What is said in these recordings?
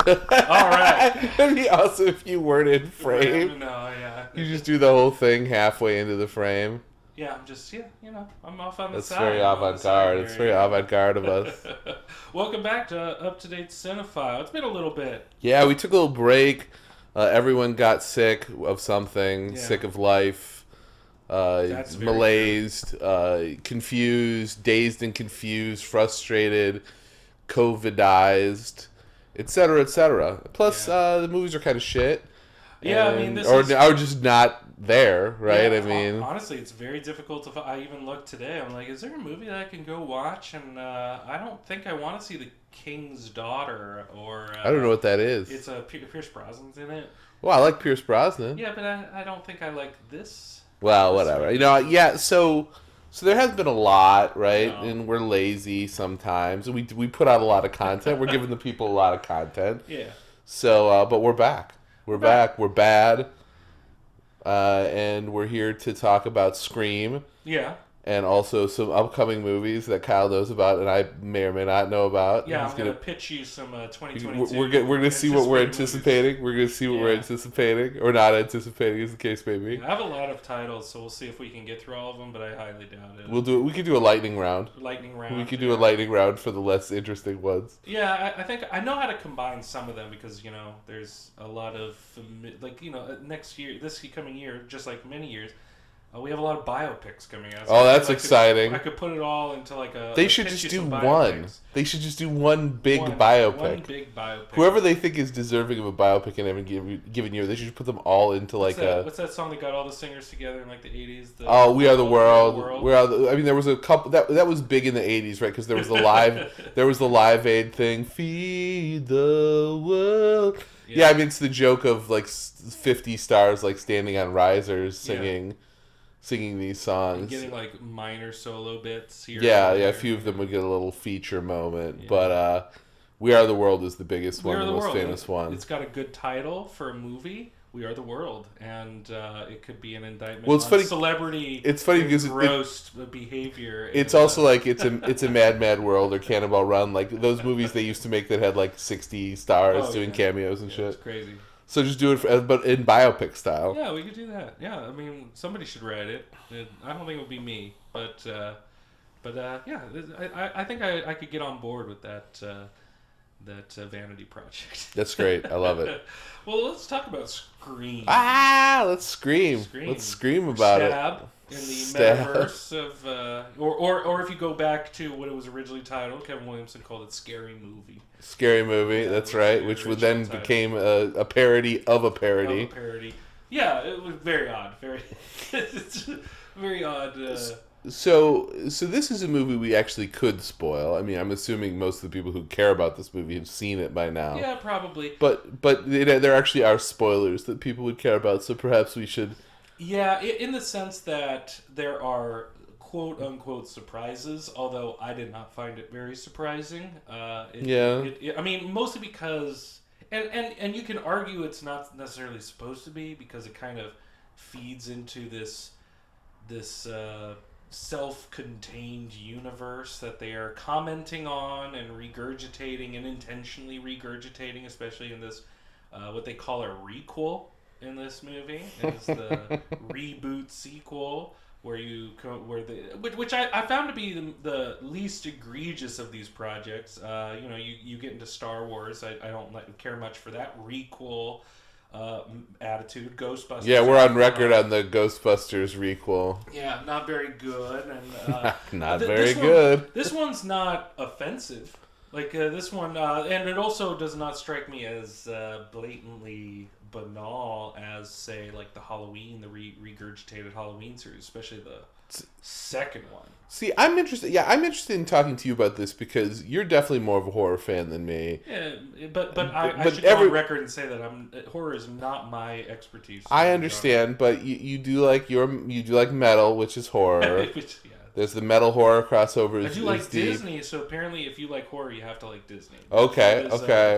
All right. It'd be awesome if you weren't in frame. No, yeah. You just do the whole thing halfway into the frame. Yeah, I'm just, I'm off on the That's side. very avant-garde. It's very avant-garde of us. Welcome back to Up-to-Date Cinephile. It's been a little bit. Yeah, we took a little break. Everyone got sick of something, sick of life, malaised, confused, dazed and confused, frustrated, COVIDized, etc., etc. Plus, the movies are kind of shit. Yeah, and, or just not there, right? Yeah, I mean, honestly, it's very difficult to. I even looked today. I'm like, is there a movie that I can go watch? And I don't think I want to see The King's Daughter or. I don't know what that is. It's Pierce Brosnan's in it. Well, I like Pierce Brosnan. Yeah, but I don't think I like this. Well, whatever. Yeah. So there has been a lot, right? No. And we're lazy sometimes. We put out a lot of content. We're giving the people a lot of content. Yeah. So, but we're back. We're back. We're bad. And we're here to talk about Scream. Yeah. And also some upcoming movies that Kyle knows about and I may or may not know about. Yeah, I'm going to pitch you some 2022. We're going to see what we're anticipating. We're going to see what we're anticipating or not anticipating, as the case may be. I have a lot of titles, so we'll see if we can get through all of them, but I highly doubt it. We'll do it. We could do a lightning round. We could do a lightning round for the less interesting ones. Yeah, I think I know how to combine some of them because, there's a lot of, next year, this coming year, just like many years, we have a lot of biopics coming out. So that's exciting. I could put it all into a... They should just do one. They should just do one big biopic. One big biopic. Whoever they think is deserving of a biopic in every given year, they should just put them all into what's that song that got all the singers together in the 80s? We Are the World. There was a couple that was big in the 80s, right? Because there was the Live Aid thing. Feed the world. Yeah, it's the joke of 50 stars standing on risers singing these songs. And getting minor solo bits here. Yeah, a few of them would get a little feature moment. Yeah. But We Are the World is the biggest one, the most famous one. It's got a good title for a movie. We Are the World, and it could be an indictment on celebrity. It's funny because gross behavior. It's also it's a Mad World or Cannonball Run, those movies they used to make that had 60 stars doing cameos and shit. It's crazy. So just do it, but in biopic style. Yeah, we could do that. Yeah, somebody should write it. I don't think it would be me, but yeah, I think I could get on board with that vanity project. That's great. I love it. Well, let's talk about Scream. Let's scream. Let's scream about Stab in the metaverse of, or if you go back to what it was originally titled, Kevin Williamson called it Scary Movie. Scary Movie, that's right, which would then became a parody of a parody. Of a parody. Yeah, it was very odd. It's very odd. So this is a movie we actually could spoil. I'm assuming most of the people who care about this movie have seen it by now. Yeah, probably. But there actually are spoilers that people would care about, so perhaps we should... Yeah, in the sense that there are quote-unquote surprises, although I did not find it very surprising. Mostly because... And you can argue it's not necessarily supposed to be, because it kind of feeds into this self-contained universe that they are commenting on and regurgitating and intentionally regurgitating, especially in this what they call a requel in this movie. It's the reboot sequel which I found to be the least egregious of these projects. You get into Star Wars. I don't care much for that requel attitude. Ghostbusters. Yeah, we're on record on the Ghostbusters requel. Yeah, not very good, and not very good. This one's not offensive. This one, and it also does not strike me as blatantly banal as, say, the Halloween, the regurgitated Halloween series, especially the second one. See, I'm interested. Yeah, I'm interested in talking to you about this because you're definitely more of a horror fan than me. Yeah, but I should go on record and say that horror is not my expertise. I understand, but you do like metal, which is horror. There's the metal horror crossover. I do like Disney, so apparently if you like horror, you have to like Disney. Okay.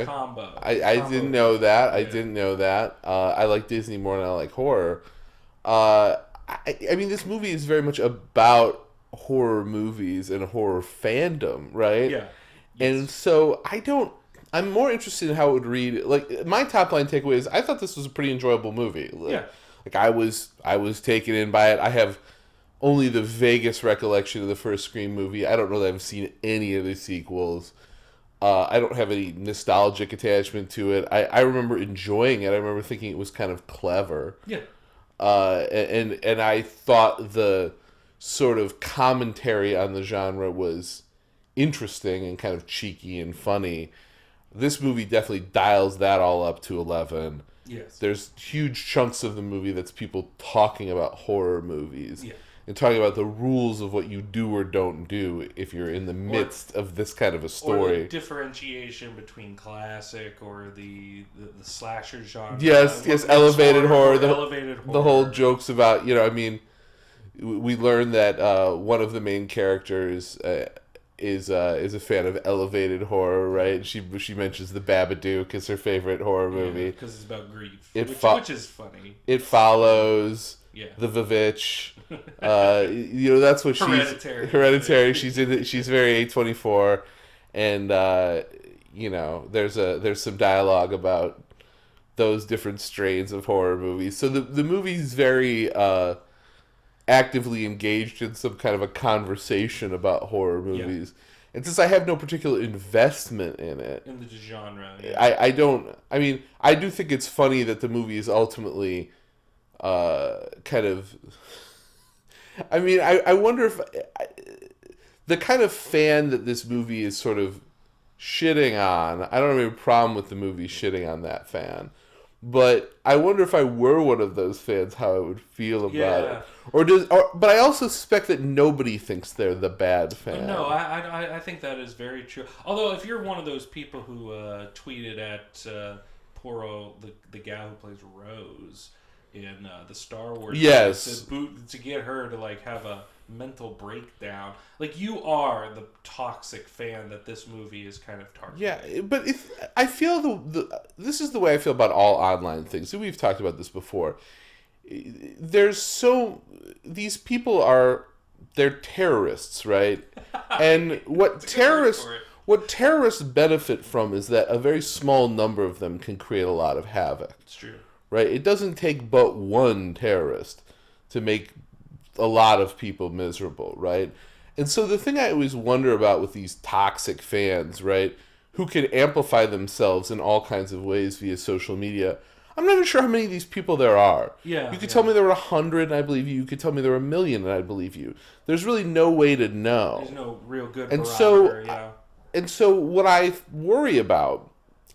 Combo. I didn't know that. I didn't know that. I like Disney more than I like horror. This movie is very much about horror movies and horror fandom, right? Yeah. And so I don't I'm more interested in how it would read. Like, my top line takeaway is I thought this was a pretty enjoyable movie. Like I was taken in by it. I have only the vaguest recollection of the first Scream movie. I don't know that I've seen any of the sequels. I don't have any nostalgic attachment to it. I remember enjoying it. I remember thinking it was kind of clever. Yeah. And I thought the sort of commentary on the genre was interesting and kind of cheeky and funny. This movie definitely dials that all up to 11. Yes. There's huge chunks of the movie that's people talking about horror movies. Yeah. And talking about the rules of what you do or don't do if you're in the midst of this kind of a story. Or the differentiation between classic or the slasher genre. Yes, elevated horror. Elevated horror. The whole jokes about, I mean, we learned that one of the main characters is a fan of elevated horror, right? She mentions The Babadook as her favorite horror movie. Because it's about grief, which is funny. It Follows. Yeah. The Vivitch. That's what Hereditary. She's very A24, and there's some dialogue about those different strains of horror movies. So the movie's very actively engaged in some kind of a conversation about horror movies. Yeah. And since I have no particular investment in it, in the genre, I don't. I mean, I do think it's funny that the movie is ultimately kind of. I mean, I wonder if the kind of fan that this movie is sort of shitting on. I don't have any problem with the movie shitting on that fan, but I wonder if I were one of those fans, how I would feel about it. But I also suspect that nobody thinks they're the bad fan. No, I think that is very true. Although, if you're one of those people who tweeted at the gal who plays Rose in the Star Wars, yes, to get her to have a mental breakdown, you are the toxic fan that this movie is kind of targeting. Yeah, but if I feel this is the way I feel about all online things. So we've talked about this before. These people they're terrorists, right? And what terrorists benefit from is that a very small number of them can create a lot of havoc. It's true. Right? It doesn't take but one terrorist to make a lot of people miserable, right? And so the thing I always wonder about with these toxic fans, right, who can amplify themselves in all kinds of ways via social media, I'm not even sure how many of these people there are. Yeah. You could tell me there were 100 and I believe you. You could tell me there were 1 million and I believe you. There's really no way to know. There's no real good barometer, And so what I worry about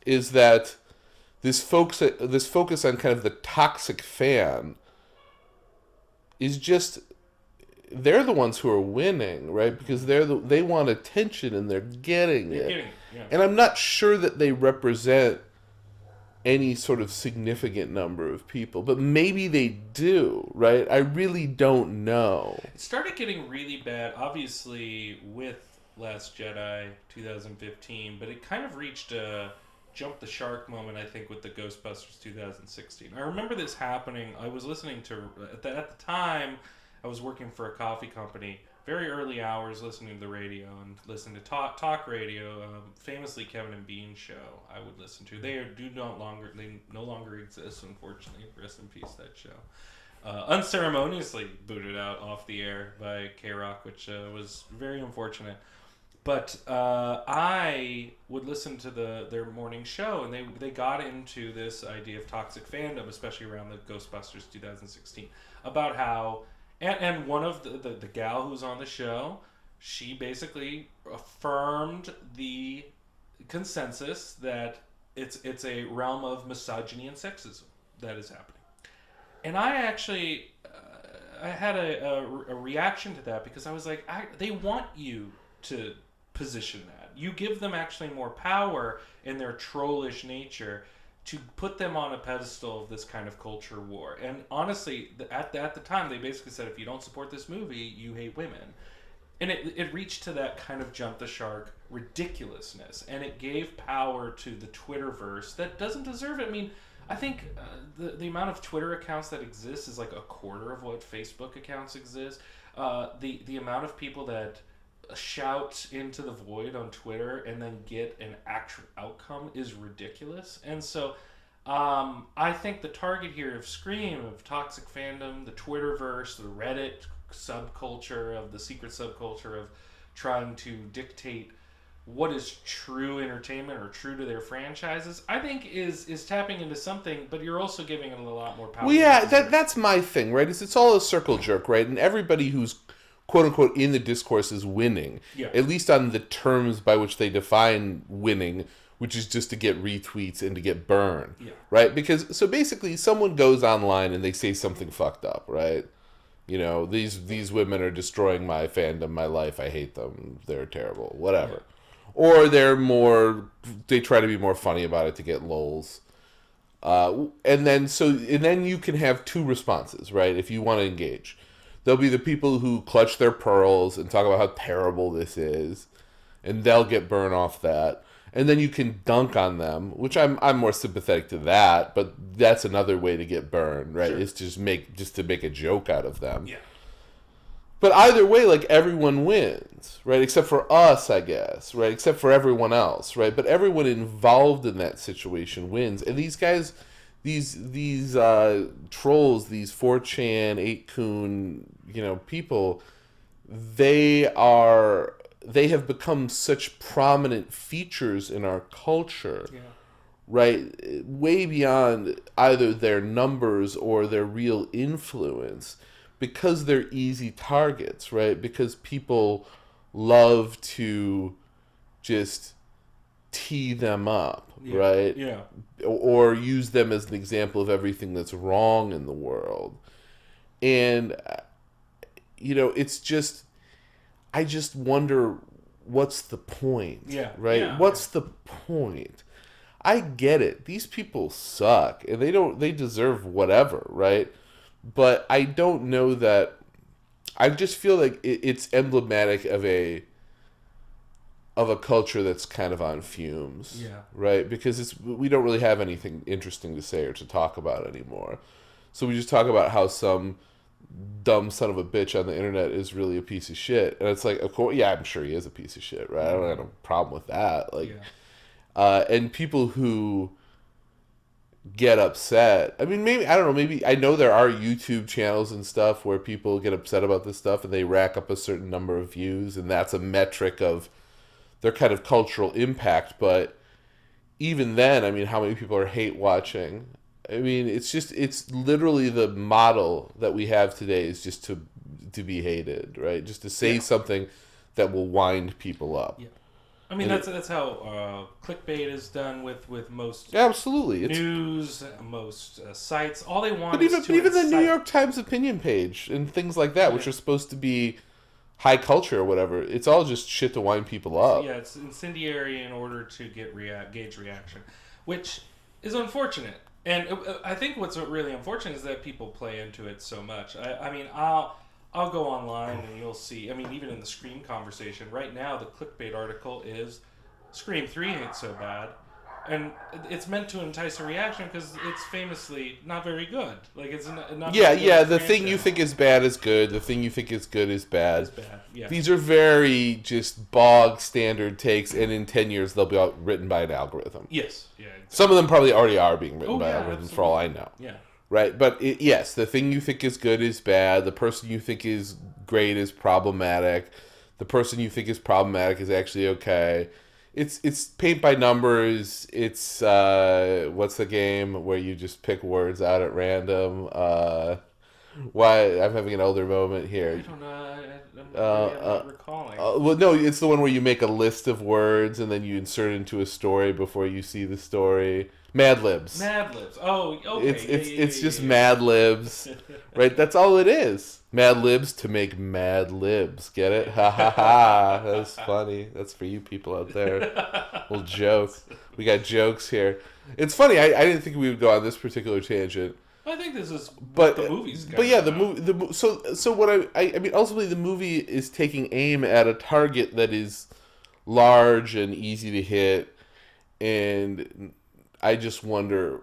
is that this focus on kind of the toxic fan is just, they're the ones who are winning, right? Because they want attention and they're getting it. Yeah. And I'm not sure that they represent any sort of significant number of people, but maybe they do, right? I really don't know. It started getting really bad, obviously, with Last Jedi 2015, but it kind of reached a jump the shark moment, I think, with the Ghostbusters 2016. I remember this happening. I was listening to, at the time, I was working for a coffee company, very early hours, listening to the radio and listening to talk radio. Famously, Kevin and Bean's show I would listen to. They no longer exist, unfortunately. Rest in peace, that show. Unceremoniously booted out off the air by K-Rock, which was very unfortunate. But I would listen to their morning show, and they got into this idea of toxic fandom, especially around the Ghostbusters 2016, about how, and one of the gal who was on the show, she basically affirmed the consensus that it's a realm of misogyny and sexism that is happening. And I actually I had a reaction to that, because I was like, they want you to position that. You give them actually more power in their trollish nature to put them on a pedestal of this kind of culture war. And honestly, at the time, they basically said, if you don't support this movie, you hate women. And it reached to that kind of jump the shark ridiculousness. And it gave power to the Twitterverse that doesn't deserve it. I mean, I think the amount of Twitter accounts that exist is like a quarter of what Facebook accounts exist. The amount of people that shout into the void on Twitter and then get an actual outcome is ridiculous. And so I think the target here of Scream, of toxic fandom, the Twitterverse, the Reddit subculture, of the secret subculture of trying to dictate what is true entertainment or true to their franchises, I think is tapping into something, but you're also giving it a lot more power. Well, yeah, that's my thing, right? It's all a circle jerk, right? And everybody who's quote unquote in the discourse is winning, at least on the terms by which they define winning, which is just to get retweets and to get burned, right? Because so basically, someone goes online and they say something fucked up, right? You know, these women are destroying my fandom, my life. I hate them. They're terrible. Whatever. Or they try to be more funny about it to get lols. And then you can have two responses, right? If you want to engage. There'll be the people who clutch their pearls and talk about how terrible this is, and they'll get burned off that. And then you can dunk on them, which I'm more sympathetic to that, but that's another way to get burned, right? Sure. Is just to make a joke out of them. Yeah. But either way, like, everyone wins, right? Except for us, I guess, right? Except for everyone else, right? But everyone involved in that situation wins. And these guys, these trolls, these 4chan, 8kun, people, they have become such prominent features in our culture, right? Way beyond either their numbers or their real influence, because they're easy targets, right? Because people love to just tee them up, right? Yeah. Or use them as an example of everything that's wrong in the world. And, it's just, I just wonder, what's the point? Yeah. Right? Yeah. What's the point? I get it. These people suck, and they deserve whatever, right? But I don't know that. I just feel like it's emblematic of a culture that's kind of on fumes. Yeah. Right? Because we don't really have anything interesting to say or to talk about anymore. So we just talk about how some dumb son of a bitch on the internet is really a piece of shit. And it's like, of course, yeah, I'm sure he is a piece of shit, right? I don't have a problem with that. Like, and people who get upset. I mean, maybe, I don't know, maybe, I know there are YouTube channels and stuff where people get upset about this stuff and they rack up a certain number of views, and that's a metric of their kind of cultural impact. But even then, I mean, how many people are hate watching? I mean, it's literally the model that we have today is just to be hated, right? Just to say something that will wind people up. Yeah. I mean, that's how clickbait is done with most absolutely news, most sites. All they want but even the New York Times opinion page and things like that, which are supposed to be high culture or whatever, it's all just shit to wind people up. Yeah, it's incendiary in order to gauge reaction, which is unfortunate. And I think what's really unfortunate is that people play into it so much. I mean, I'll go online and you'll see, I mean, even in the Scream conversation, right now the clickbait article is Scream 3 ain't so bad. And it's meant to entice a reaction because it's famously not very good. Like, it's not the thing you think is bad is good. The thing you think is good is bad. Yeah. These are very just bog standard takes, and in 10 years they'll be written by an algorithm. Yes. Yeah. Exactly. Some of them probably already are being written by algorithms, absolutely. For all I know. Yeah. Right? But yes, the thing you think is good is bad. The person you think is great is problematic. The person you think is problematic is actually okay. It's paint by numbers. It's what's the game where you just pick words out at random? Why I'm having an elder moment here. I don't know. I'm not recalling. Well, no, it's the one where you make a list of words and then you insert it into a story before you see the story. Mad Libs. Mad Libs. Oh, okay. It's just Mad Libs, right? That's all it is. Mad Libs to make Mad Libs. Get it? Ha ha ha. That's funny. That's for you people out there. Little joke. We got jokes here. It's funny. I didn't think we would go on this particular tangent. I think this is what the movie's got. But yeah, the movie. So what I mean, ultimately, the movie is taking aim at a target that is large and easy to hit, and I just wonder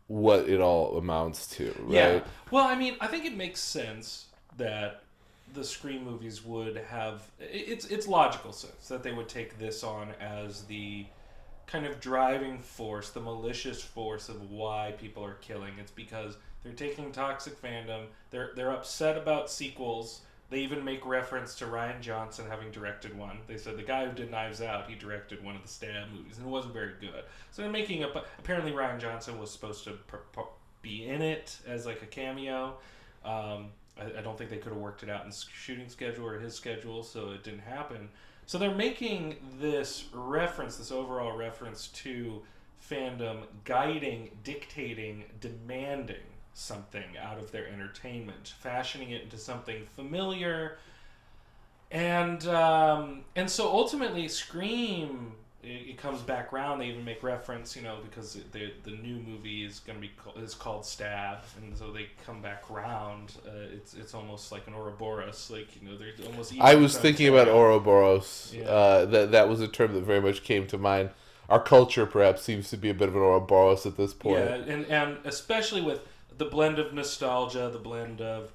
what it all amounts to, right? Yeah. Well, I mean, I think it makes sense that the Scream movies would have it's logical sense that they would take this on as the kind of driving force, the malicious force of why people are killing. It's because they're taking toxic fandom. They're upset about sequels. They even make reference to Rian Johnson having directed one. They said the guy who did Knives Out, he directed one of the Stab movies, and it wasn't very good. So they're making up. Apparently, Rian Johnson was supposed to be in it as like a cameo. I don't think they could have worked it out in the shooting schedule or his schedule, so it didn't happen. So they're making this reference, this overall reference to fandom guiding, dictating, demanding something out of their entertainment, fashioning it into something familiar. And so ultimately Scream, it comes back around. They even make reference, because the new movie is going to be is called Stab, and so they come back around. It's almost like an Ouroboros, they're almost. I was thinking about Ouroboros. Yeah. That was a term that very much came to mind. Our culture perhaps seems to be a bit of an Ouroboros at this point. Yeah, and especially with the blend of nostalgia, the blend of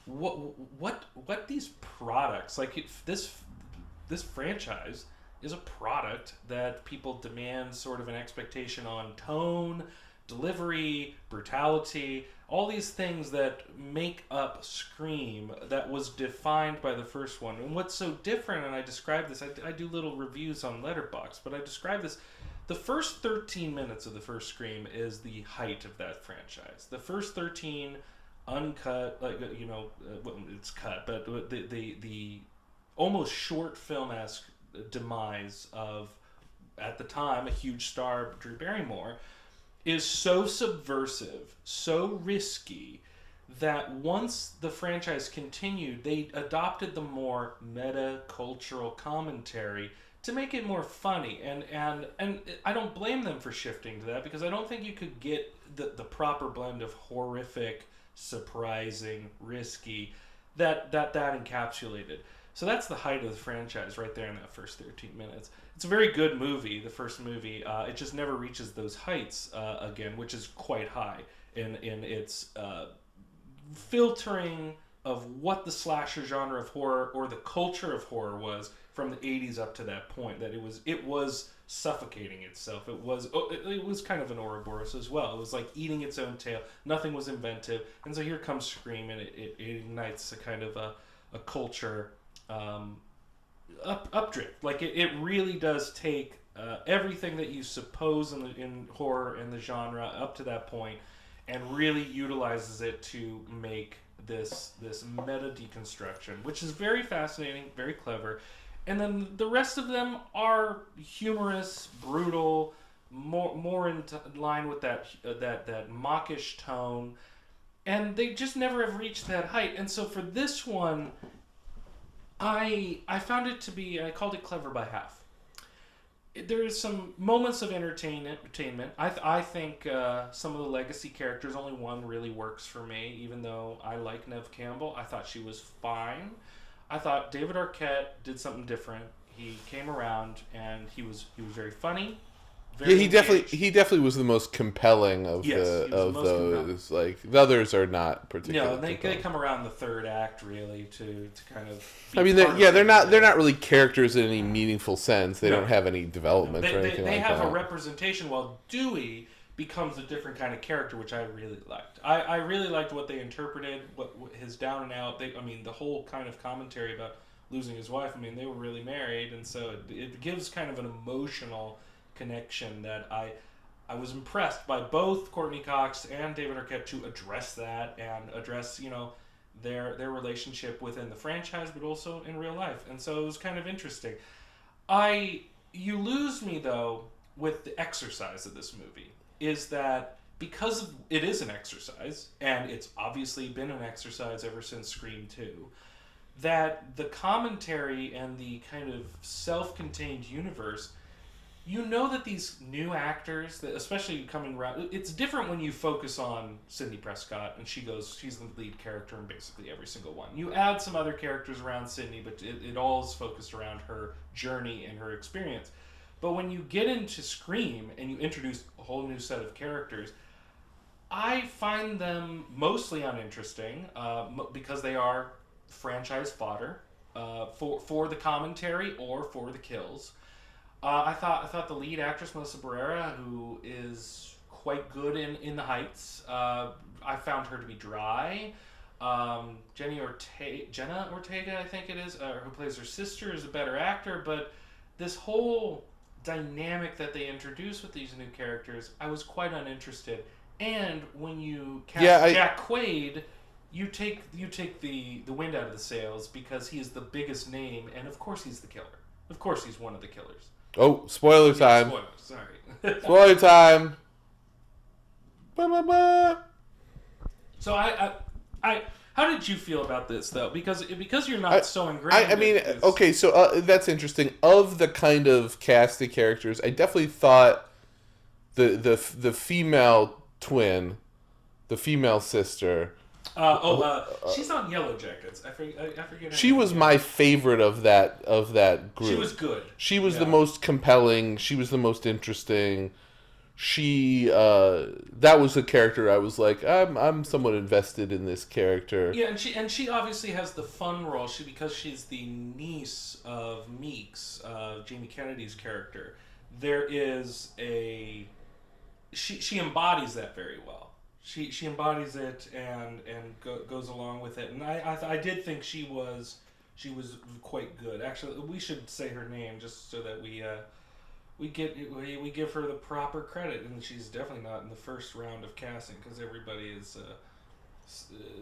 what these products this franchise is a product that people demand sort of an expectation on tone, delivery, brutality, all these things that make up Scream that was defined by the first one. And what's so different, and I describe this, I do little reviews on Letterboxd, but I describe this, the first 13 minutes of the first Scream is the height of that franchise. The first 13 uncut, it's cut, but the almost short film-esque demise of, at the time, a huge star, Drew Barrymore, is so subversive, so risky, that once the franchise continued, they adopted the more meta-cultural commentary to make it more funny. And I don't blame them for shifting to that, because I don't think you could get the proper blend of horrific, surprising, risky, that encapsulated. So that's the height of the franchise right there in that first 13 minutes. It's a very good movie, the first movie. It just never reaches those heights again, which is quite high in its filtering of what the slasher genre of horror or the culture of horror was from the 80s up to that point. That it was suffocating itself. It was kind of an Ouroboros as well. It was like eating its own tail. Nothing was inventive. And so here comes Scream, and it ignites a kind of a culture updrift. Like it really does take everything that you suppose in horror and the genre up to that point, and really utilizes it to make this meta deconstruction, which is very fascinating, very clever. And then the rest of them are humorous, brutal, more in line with that mawkish tone, and they just never have reached that height. And so for this one, I found it to be, I called it clever by half. There's some moments of entertainment. I think some of the legacy characters, only one really works for me, even though I like Neve Campbell. I thought she was fine. I thought David Arquette did something different. He came around, and he was very funny. He definitely was the most compelling of those. Like the others are not particularly. No, they come around the third act really to kind of. They're not really characters in any meaningful sense. They don't have any development or anything like that. They have a representation, while Dewey becomes a different kind of character, which I really liked. I really liked what they interpreted, what his down and out. The whole kind of commentary about losing his wife. They were really married, and so it gives kind of an emotional connection that I was impressed by both Courtney Cox and David Arquette to address that and address their relationship within the franchise, but also in real life. And so it was kind of interesting. You lose me though with the exercise of this movie, is that because it is an exercise, and it's obviously been an exercise ever since Scream 2, that the commentary and the kind of self-contained universe, that these new actors, that especially coming around, it's different when you focus on Sidney Prescott, and she's the lead character in basically every single one. You add some other characters around Sidney, but it all is focused around her journey and her experience. But when you get into Scream and you introduce a whole new set of characters, I find them mostly uninteresting because they are franchise fodder for the commentary or for the kills. I thought the lead actress Melissa Barrera, who is quite good in The Heights, I found her to be dry. Jenna Ortega, I think it is, who plays her sister, is a better actor, but this whole dynamic that they introduce with these new characters, I was quite uninterested. And when you cast Jack Quaid, you take the wind out of the sails because he is the biggest name, and of course he's the killer. Of course he's one of the killers. Oh, spoiler time! Spoilers, sorry. Spoiler time! Ba-ba-ba. So I how did you feel about this though? Because you're not so ingrained. I mean, okay, so that's interesting. Of the kind of casting characters, I definitely thought the female twin, the female sister. She's on Yellow Jackets. I forget. She was my favorite of that group. She was good. She was the most compelling. She was the most interesting. She that was a character I was like, I'm somewhat invested in this character. Yeah, and she obviously has the fun role. Because she's the niece of Meeks, Jamie Kennedy's character. There is she embodies that very well. She embodies it and goes along with it. And I did think she was quite good. Actually, we should say her name just so that we give her the proper credit, and she's definitely not in the first round of casting because everybody is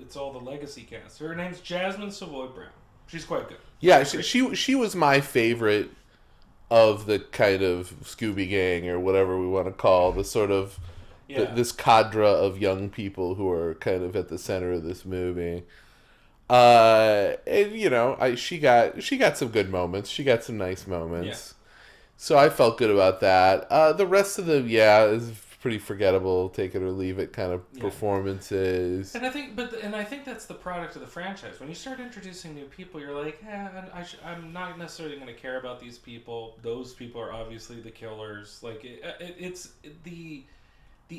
it's all the legacy cast. Her name's Jasmine Savoy Brown. She's quite good. Yeah, she was my favorite of the kind of Scooby Gang or whatever we want to call the sort of this cadre of young people who are kind of at the center of this movie. And she got some good moments. She got some nice moments. Yeah. So I felt good about that. The rest of them, is pretty forgettable, take it or leave it kind of performances. And I think that's the product of the franchise. When you start introducing new people, you're like, I'm not necessarily going to care about these people. Those people are obviously the killers. Like it's the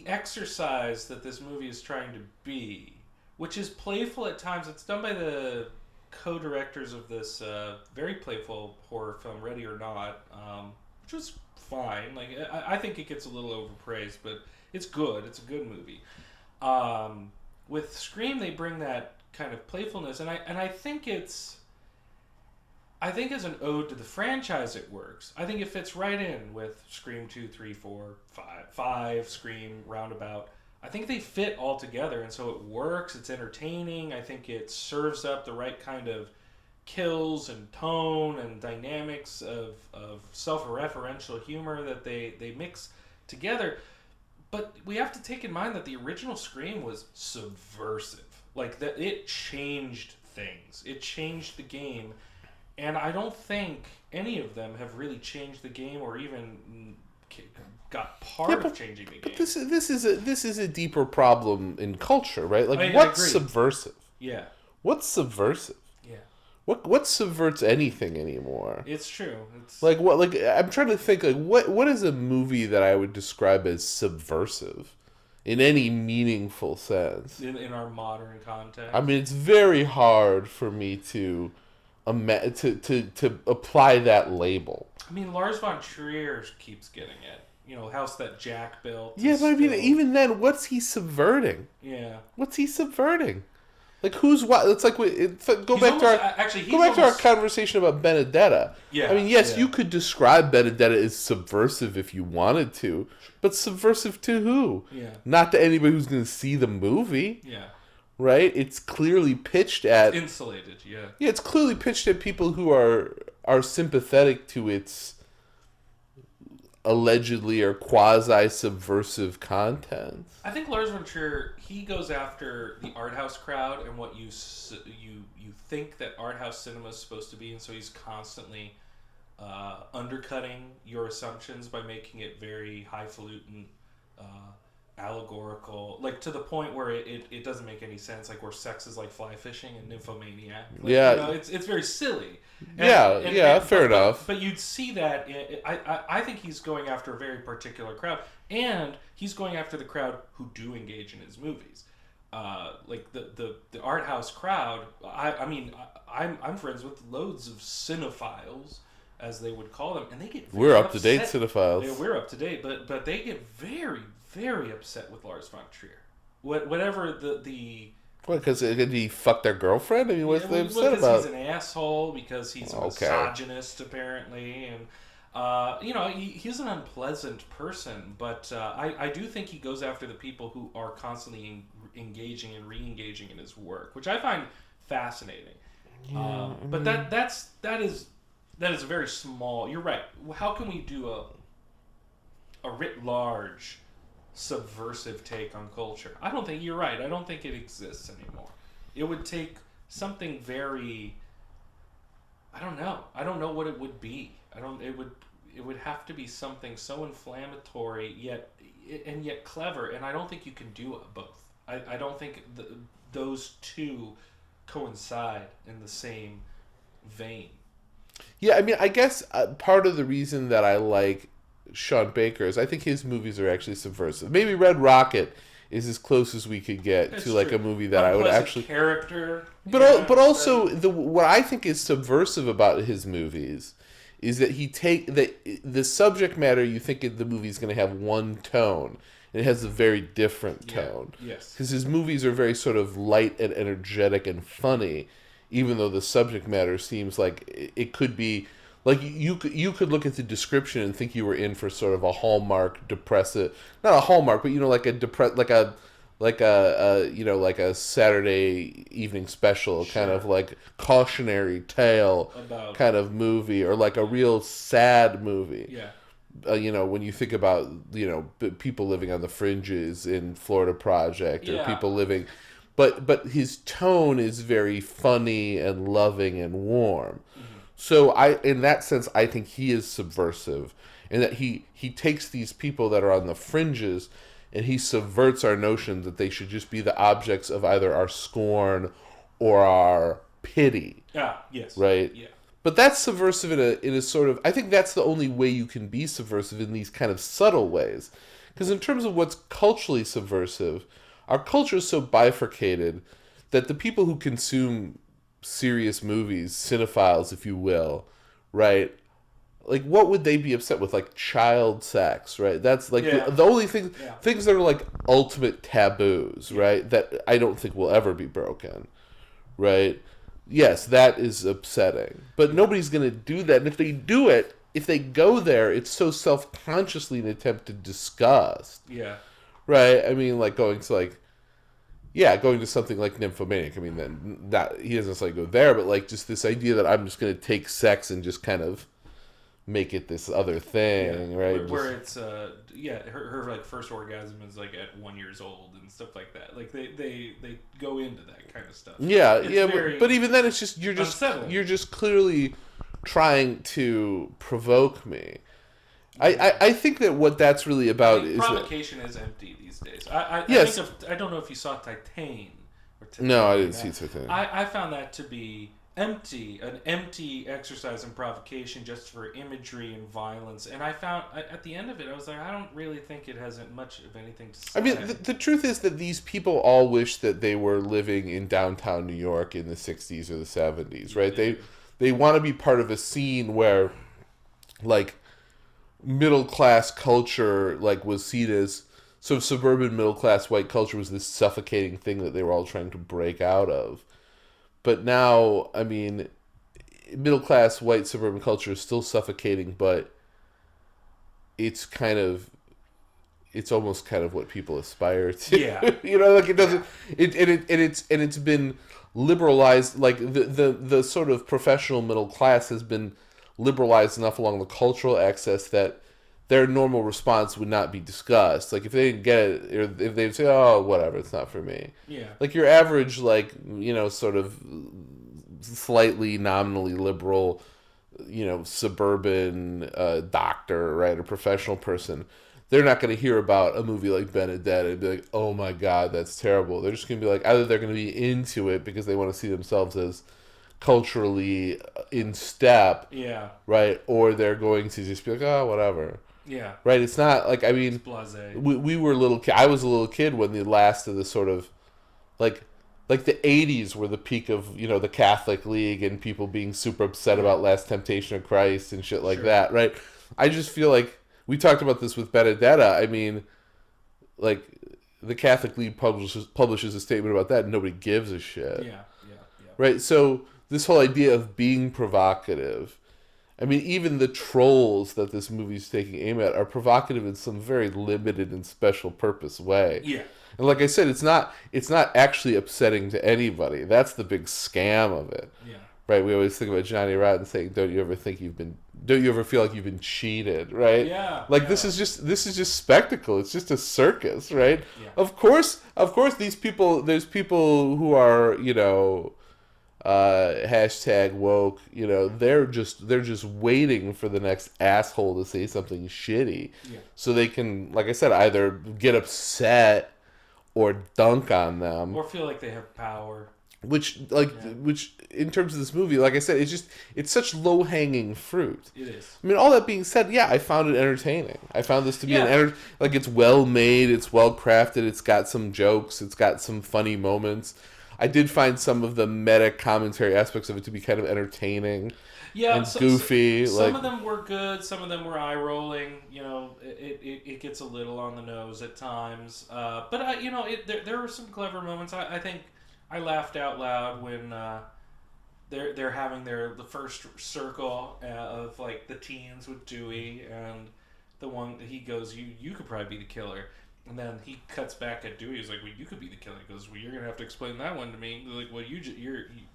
exercise that this movie is trying to be, which is playful at times. It's done by the co-directors of this very playful horror film, Ready or Not, which was fine. Like I think it gets a little overpraised, but it's good. It's a good movie. With Scream, they bring that kind of playfulness, and I think as an ode to the franchise, it works. I think it fits right in with Scream 2, 3, 4, 5, Scream, Roundabout. I think they fit all together, and so it works. It's entertaining. I think it serves up the right kind of kills and tone and dynamics of self-referential humor that they mix together. But we have to take in mind that the original Scream was subversive. Like, that it changed things. It changed the game. And I don't think any of them have really changed the game or even got part of changing the game. But this is a deeper problem in culture, right? Like, what's subversive? Yeah. What's subversive? Yeah. What subverts anything anymore? It's true. It's like what? Like I'm trying to think. Like what is a movie that I would describe as subversive, in any meaningful sense? In our modern context. I mean, it's very hard for me to apply that label. I mean, Lars von Trier keeps getting it. House that Jack built. Yeah, but I mean, even then, what's he subverting? Yeah. What's he subverting? Like, who's what? It's like go back to our conversation about Benedetta. Yeah. I mean, yes, you could describe Benedetta as subversive if you wanted to, but subversive to who? Yeah. Not to anybody who's going to see the movie. Yeah. Right? It's clearly pitched at... It's insulated, yeah. Yeah, it's clearly pitched at people who are sympathetic to its allegedly or quasi-subversive content. I think Lars von Trier, he goes after the art house crowd and what you think that art house cinema is supposed to be, and so he's constantly undercutting your assumptions by making it very highfalutin, allegorical, like to the point where it doesn't make any sense, like where sex is like fly fishing and nymphomaniac. Like, it's very silly. Fair enough. But you'd see that. I think he's going after a very particular crowd, and he's going after the crowd who do engage in his movies. like the art house crowd. I mean, I'm friends with loads of cinephiles, as they would call them, and they get very We're up-to-date upset. cinephiles. Yeah, we're up to date, but they get very, very upset with Lars von Trier. Whatever the What? Because he fucked their girlfriend? I mean, what's they upset about? Because he's an asshole. Because he's a misogynist, apparently, and he's an unpleasant person. But I do think he goes after the people who are constantly engaging and re-engaging in his work, which I find fascinating. Yeah, but that is a very small. You're right. How can we do a writ large subversive take on culture? I don't think you're right. I don't think it exists anymore. It would take something very. I don't know. I don't know what it would be. It would have to be something so inflammatory yet clever, and I don't think you can do both. I don't think those two coincide in the same vein. Yeah, I mean, I guess part of the reason that I like Sean Baker is I think his movies are actually subversive. Maybe Red Rocket is as close as we could get to like a movie that I would actually character. But also what I think is subversive about his movies is that the subject matter you think the movie is going to have one tone. It has a very different tone. Yeah. Yes. Because his movies are very sort of light and energetic and funny, even though the subject matter seems like it could be like you could look at the description and think you were in for sort of a Hallmark depressive, not a Hallmark, but like a Saturday evening special, sure, kind of like cautionary tale about kind of movie, or like a real sad movie. Yeah. When you think about, people living on the fringes in Florida Project, or people living, but his tone is very funny and loving and warm. Mm-hmm. So in that sense, I think he is subversive, in that he takes these people that are on the fringes and he subverts our notion that they should just be the objects of either our scorn or our pity. Yes. Right? Yeah. But that's subversive in a sort of... I think that's the only way you can be subversive, in these kind of subtle ways. Because in terms of what's culturally subversive, our culture is so bifurcated that the people who consume serious movies, cinephiles, if you will, right? Like, what would they be upset with? Like, child sex, right? That's like the only thing... Yeah. Things that are like ultimate taboos, right? That I don't think will ever be broken, right? Yes, that is upsetting. But nobody's going to do that. And if they do it, if they go there, it's so self-consciously an attempt to disgust. Yeah. Right? I mean, like going to something like Nymphomaniac. I mean, then that he doesn't necessarily go there, but like just this idea that I'm just going to take sex and just kind of make it this other thing, right? Where it's her like first orgasm is like at 1 year old and stuff like that. Like they go into that kind of stuff. Yeah, but even then, it's just you're just clearly trying to provoke me. I think that what that's really about is provocation is empty these days. I don't know if you saw Titan. No, I didn't see Titan. I found that to be an empty exercise in provocation just for imagery and violence. And I found at the end of it, I was like, I don't really think it has much of anything to say. I mean, the truth is that these people all wish that they were living in downtown New York in the 60s or the 70s, right? Yeah. They want to be part of a scene where, like, middle-class culture, like, was seen as... So suburban middle-class white culture was this suffocating thing that they were all trying to break out of. But now, I mean, middle-class white suburban culture is still suffocating, but it's almost kind of what people aspire to. Yeah. Like it doesn't, it's been liberalized, like the sort of professional middle class has been liberalized enough along the cultural axis that their normal response would not be disgust. Like, if they didn't get it, or if they'd say, oh, whatever, it's not for me. Yeah. Like, your average, like, sort of slightly nominally liberal, suburban doctor, right, a professional person, they're not going to hear about a movie like Benedetta and be like, oh my God, that's terrible. They're just going to be like, either they're going to be into it because they want to see themselves as culturally in step, yeah, right, or they're going to just be like, oh, whatever. Yeah. Right? It's not like, I mean, blasé. we were I was a little kid when the last of the sort of like the 80s were the peak of, the Catholic League and people being super upset about Last Temptation of Christ and shit like that, right? I just feel like we talked about this with Benedetta. I mean, like, the Catholic League publishes a statement about that and nobody gives a shit. Yeah. Right? So this whole idea of being provocative, I mean, even the trolls that this movie's taking aim at are provocative in some very limited and special purpose way. Yeah. And like I said, it's not actually upsetting to anybody. That's the big scam of it. Yeah. Right? We always think about Johnny Rotten saying, don't you ever feel like you've been cheated, right? Yeah. Like this is just spectacle. It's just a circus, right? Yeah. Of course there's people who are, hashtag woke, they're just waiting for the next asshole to say something shitty. Yeah. So they can, like I said, either get upset or dunk on them. Or feel like they have power. Which in terms of this movie, like I said, it's such low-hanging fruit. It is. I mean, all that being said, yeah, I found it entertaining. I found this to be it's well made, it's well crafted, it's got some jokes, it's got some funny moments. I did find some of the meta commentary aspects of it to be kind of entertaining and goofy. Some of them were good. Some of them were eye rolling. It gets a little on the nose at times. But there were some clever moments. I think I laughed out loud when they're having the first circle of like the teens with Dewey, and the one he goes, you could probably be the killer. And then he cuts back at Dewey. He's like, well, you could be the killer. He goes, well, you're going to have to explain that one to me. They're like, well, you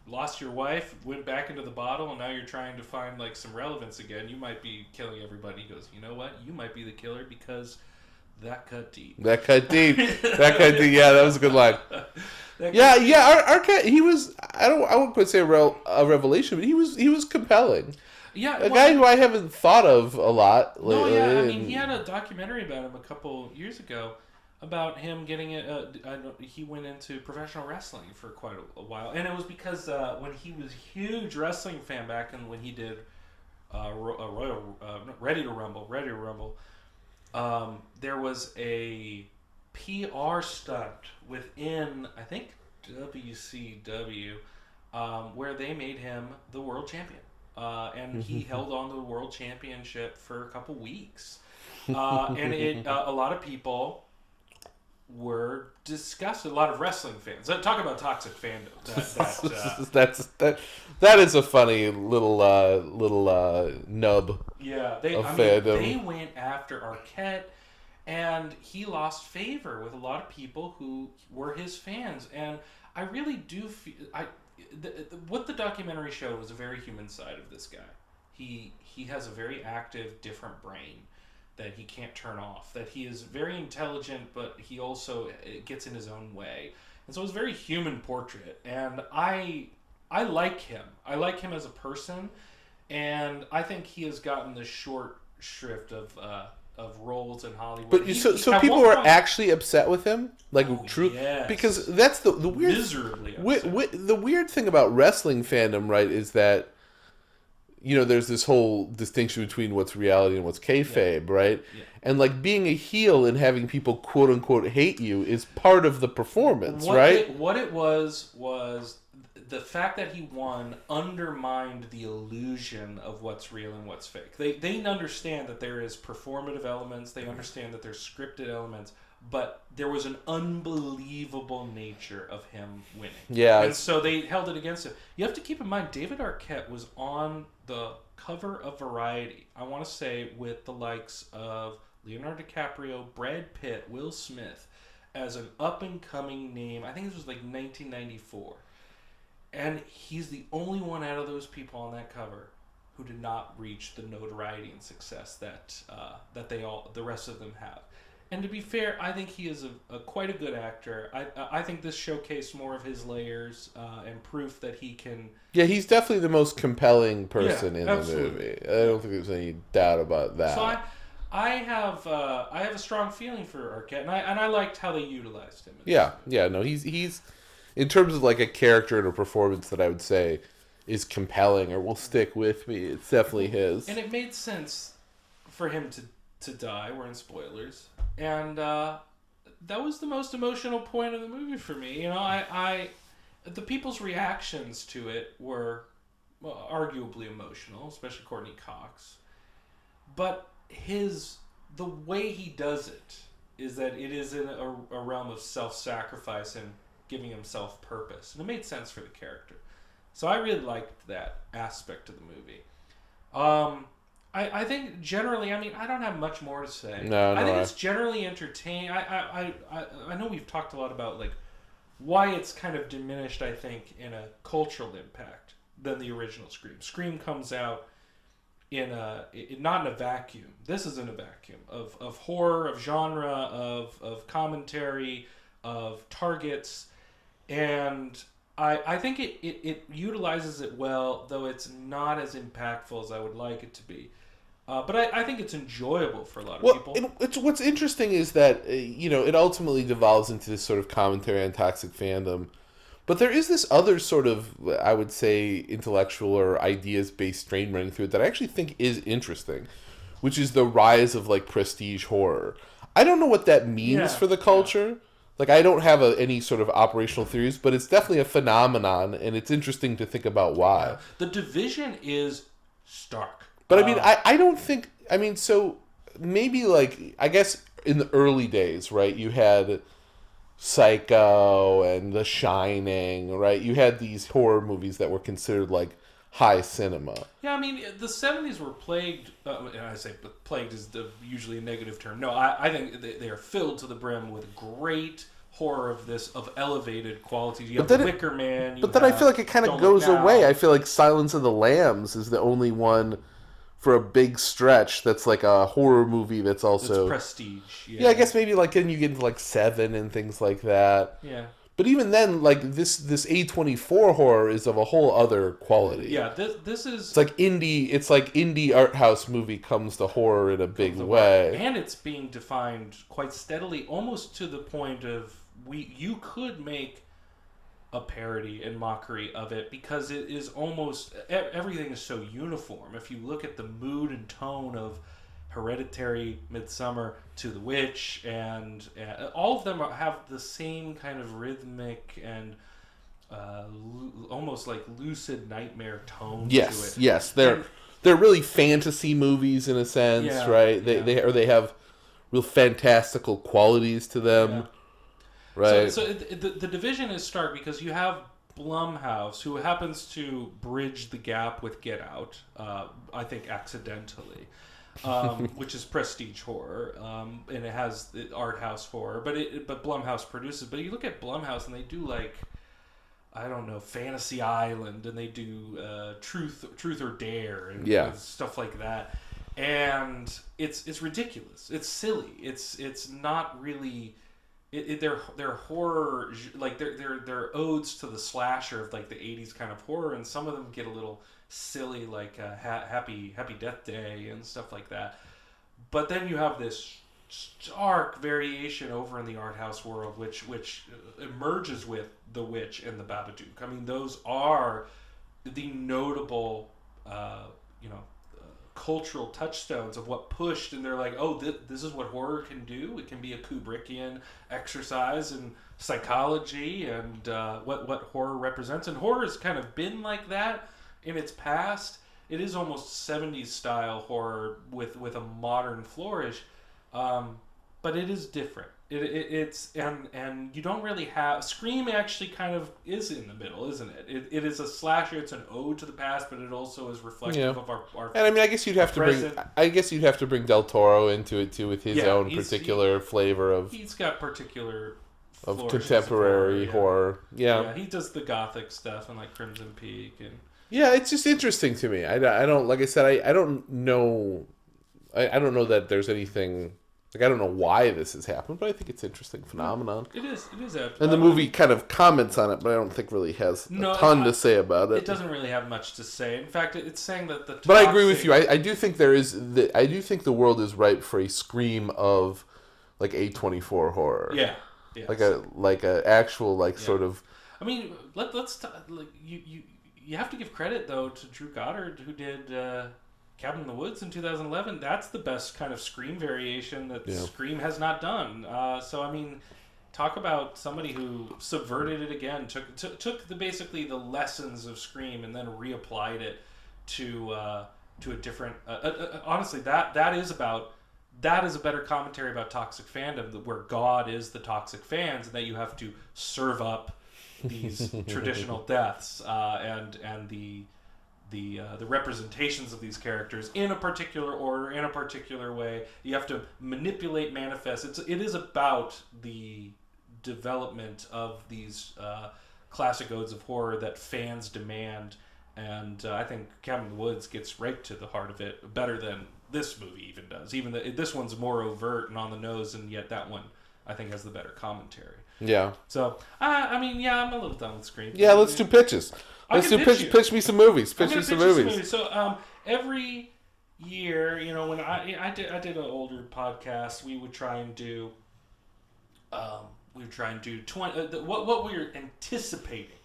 lost your wife, went back into the bottle, and now you're trying to find, like, some relevance again. You might be killing everybody. He goes, you know what? You might be the killer because that cut deep. That cut deep. Yeah, that was a good line. Arquette, he was, I wouldn't quite say a revelation, but he was compelling. Yeah, a guy who I haven't thought of a lot lately. No, yeah, I mean, he had a documentary about him a couple years ago about him getting it. He went into professional wrestling for quite a while, and it was because when he was a huge wrestling fan back and when he did Ready to Rumble, there was a PR stunt within, I think, WCW, where they made him the world champion. And he held on to the world championship for a couple weeks. And a lot of people were disgusted. A lot of wrestling fans. Talk about toxic fandom. That is a funny little nub. Yeah, fandom. They went after Arquette, and he lost favor with a lot of people who were his fans. And I really do feel what the documentary showed was a very human side of this guy. He has a very active, different brain that he can't turn off. That he is very intelligent, but he also gets in his own way. And so it's a very human portrait. And I like him. I like him as a person, and I think he has gotten the short shrift of roles in Hollywood. But so people were actually upset with him, like true, yes. Because that's the weird, miserably upset. The weird thing about wrestling fandom, right, is that there's this whole distinction between what's reality and what's kayfabe, right? Yeah. And like being a heel and having people quote unquote hate you is part of the performance, right? What it was the fact that he won undermined the illusion of what's real and what's fake. They understand that there is performative elements. They understand that there's scripted elements. But there was an unbelievable nature of him winning. Yeah. And so they held it against him. You have to keep in mind, David Arquette was on the cover of Variety, I want to say, with the likes of Leonardo DiCaprio, Brad Pitt, Will Smith, as an up-and-coming name. I think this was like 1994. And he's the only one out of those people on that cover who did not reach the notoriety and success that the rest of them have. And to be fair, I think he is quite a good actor. I think this showcased more of his layers and proof that he can. Yeah, he's definitely the most compelling person in the movie. I don't think there's any doubt about that. So I have a strong feeling for Arquette, and I liked how they utilized him. No, he's in terms of like a character and a performance that I would say is compelling or will stick with me. It's definitely his. And it made sense for him to die. We're in spoilers. And that was the most emotional point of the movie for me. The people's reactions to it were arguably emotional, especially Courtney Cox. But the way he does it is that it is in a realm of self-sacrifice and giving himself purpose. And it made sense for the character. So I really liked that aspect of the movie. I think generally, I don't have much more to say. I think it's generally entertaining. I know we've talked a lot about like why it's kind of diminished, I think, in a cultural impact than the original Scream. Scream comes out not in a vacuum. This is in a vacuum of horror, of genre, of commentary, of targets, and I think it utilizes it well, though it's not as impactful as I would like it to be. But I think it's enjoyable for a lot of people. What's interesting is that it ultimately devolves into this sort of commentary on toxic fandom. But there is this other sort of, I would say, intellectual or ideas-based strain running through it that I actually think is interesting, which is the rise of, like, prestige horror. I don't know what that means for the culture. Yeah. Like, I don't have any sort of operational theories, but it's definitely a phenomenon, and it's interesting to think about why. Yeah. The division is stark. But, I don't think... so maybe, like, I guess in the early days, right, you had Psycho and The Shining, right? You had these horror movies that were considered like high cinema. Yeah, the 70s were plagued, and I say plagued is usually a negative term. No, I think they are filled to the brim with great horror of elevated quality. You have The Wicker Man. But then I feel like it kind of goes away. I feel like Silence of the Lambs is the only one for a big stretch that's like a horror movie that's also... It's prestige. Yeah, I guess maybe like then you get into like Seven and things like that. Yeah. But even then, like this A24 horror is of a whole other quality. Yeah, this is... It's like indie art house movie comes to horror in a big way. And it's being defined quite steadily, almost to the point of you could make a parody and mockery of it because it is almost everything is so uniform. If you look at the mood and tone of Hereditary, Midsummer, To the Witch, and all of them have the same kind of rhythmic and almost like lucid nightmare tone to it. Yes, they're really fantasy movies in a sense, right? They have real fantastical qualities to them. Yeah. Right. So the division is stark because you have BLUMHOUSE, who happens to bridge the gap with Get Out, I think accidentally, which is prestige horror, and it has art house horror, but BLUMHOUSE produces. But you look at BLUMHOUSE and they do like, I don't know, Fantasy Island, and they do Truth or Dare, and stuff like that, and it's ridiculous. It's silly. It's not really. They're horror, like they're odes to the slasher of like the 80s kind of horror, and some of them get a little silly, like Happy Death Day and stuff like that. But then you have this stark variation over in the art house world, which emerges with The Witch and The Babadook. Those are the notable, cultural touchstones of what pushed, and they're like, oh, this is what horror can do. It can be a Kubrickian exercise in psychology and what horror represents. And horror has kind of been like that in its past. It is almost 70s style horror with a modern flourish, but it is different. It's and you don't really have... Scream actually kind of is in the middle, isn't it? It is a slasher. It's an ode to the past, but it also is reflective of our and I guess you'd have to bring Del Toro into it too, with his own particular flavor of... He's got particular of contemporary horror. Yeah, he does the gothic stuff and like Crimson Peak and... Yeah, it's just interesting to me. I don't, like I said, I don't know. I don't know that there's anything... Like, I don't know why this has happened, but I think it's an interesting phenomenon. It is. And the movie kind of comments on it, but I don't think really has a ton to say about it. It doesn't really have much to say. In fact, it's saying that the... But I agree with you. I do think I do think the world is ripe for a Scream of, like, A24 horror. Yeah. Like a actual, sort of... Let's you have to give credit, though, to Drew Goddard, who did... Cabin in the Woods in 2011, that's the best kind of Scream variation that Scream has not done. So, I mean, talk about somebody who subverted it again, took basically the lessons of Scream and then reapplied it to a different... honestly, that is a better commentary about toxic fandom, where God is the toxic fans, and that you have to serve up these traditional deaths and the representations of these characters in a particular order, in a particular way. You have to manipulate, manifest. It is about the development of these classic odes of horror that fans demand, and I think Cabin in the Woods gets right to the heart of it better than this movie even does. Even this one's more overt and on the nose, and yet that one I think has the better commentary. Yeah. So I'm a little done with Scream. Yeah, let's do pitches. Pitch me some movies. Pitch me some movies. So every year, when I did an older podcast, we would try and do 20 what we're anticipating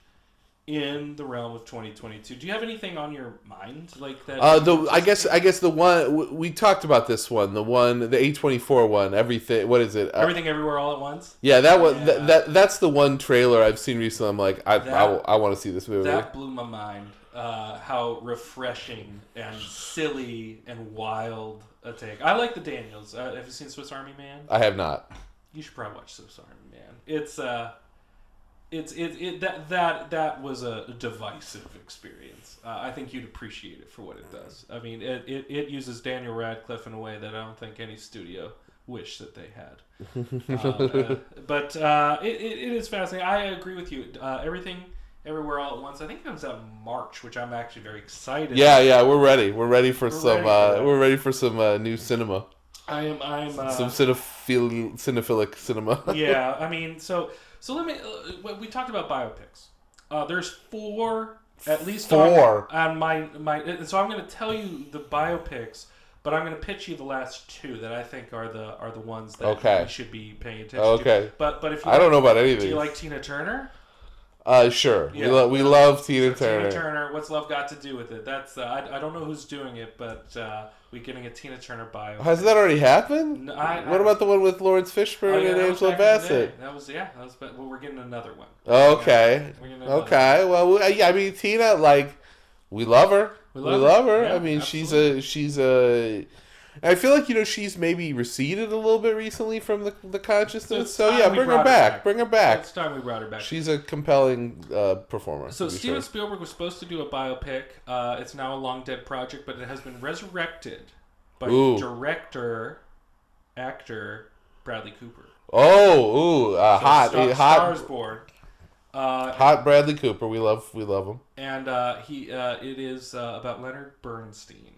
in the realm of 2022. Do you have anything on your mind like that? I guess the one we talked about, this one, the A24 one, everything. What is it? Everything Everywhere All at Once. Yeah, that one. That's the one trailer I've seen recently. I'm like, I want to see this movie. That blew my mind. How refreshing and silly and wild a take. I like the Daniels. Have you seen Swiss Army Man? I have not. You should probably watch Swiss Army Man. That was a divisive experience. I think you'd appreciate it for what it does. I mean, it uses Daniel Radcliffe in a way that I don't think any studio wished that they had. But it is fascinating. I agree with you. Everything Everywhere All at Once. I think it comes out in March, which I'm actually very excited. Yeah, we're ready. We're ready for some new cinema. I'm some cinephilic cinema. Yeah, I mean, so let me. We talked about biopics. There's four, at least four on my. And so I'm going to tell you the biopics, but I'm going to pitch you the last two that I think are the ones that we should be paying attention to. But if you don't know about any of these. Do you like Tina Turner? Sure. Yeah, we love Tina Turner. Tina Turner. What's love got to do with it? That's I don't know who's doing it, but we're getting a Tina Turner bio. Has that already happened? What about the one with Lawrence Fishburne and Angela Bassett? That was. Well, we're getting another one. Okay. Well, I mean, Tina, we love her. We love her. Yeah, I mean, absolutely. she's a. I feel like she's maybe receded a little bit recently from the consciousness. So yeah, bring her back. Bring her back. It's time we brought her back. She's a compelling performer. So Steven Spielberg was supposed to do a biopic. It's now a long dead project, but it has been resurrected by actor Bradley Cooper. Hot. Stars Born. Hot Bradley Cooper. We love him. And it is about Leonard Bernstein.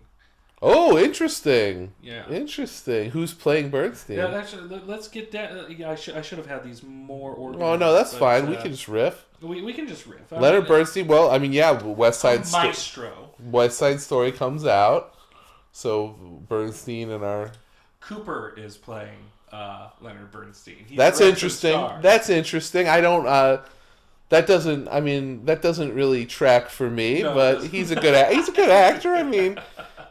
Oh, interesting. Yeah. Interesting. Who's playing Bernstein? Yeah, actually, let's get that. I should have had these more organized. Oh, no, that's fine. We can just riff. We can just riff. Leonard Bernstein, well, I mean, yeah, West Side Maestro. West Side Story comes out. So Bernstein and our... Cooper is playing Leonard Bernstein. That's interesting. That's interesting. I don't... That doesn't really track for me, but he's a good actor. I mean...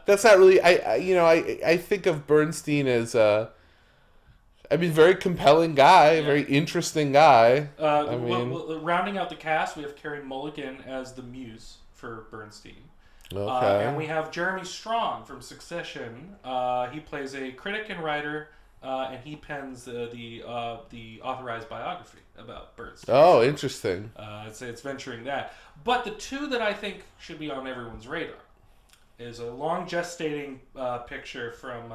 That's not really. I think of Bernstein as very compelling guy, very interesting guy. Rounding out the cast, we have Carey Mulligan as the muse for Bernstein. Okay. And we have Jeremy Strong from Succession. He plays a critic and writer, and he pens the authorized biography about Bernstein. Oh, interesting. It's venturing that. But the two that I think should be on everyone's radar is a long gestating picture from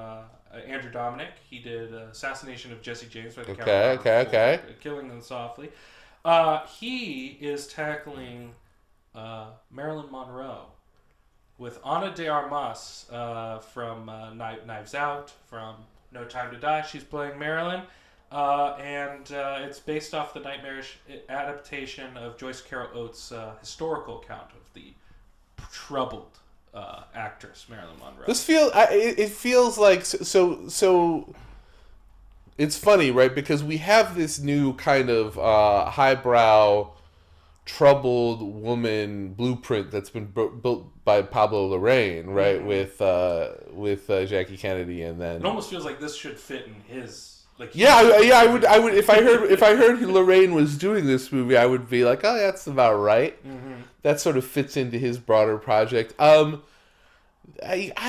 Andrew Dominic. He did Assassination of Jesse James by the Okay. Killing Them Softly. He is tackling Marilyn Monroe with Ana de Armas from Knives Out, from No Time to Die. She's playing Marilyn. And it's based off the nightmarish adaptation of Joyce Carol Oates' historical account of the troubled actress Marilyn Monroe. It feels like so. It's funny, right? Because we have this new kind of highbrow, troubled woman blueprint that's been built by Pablo Larraín, right? With Jackie Kennedy, and then it almost feels like this should fit in his I would if I heard Larraín was doing this movie, I would be like, oh, that's about right. That sort of fits into his broader project. I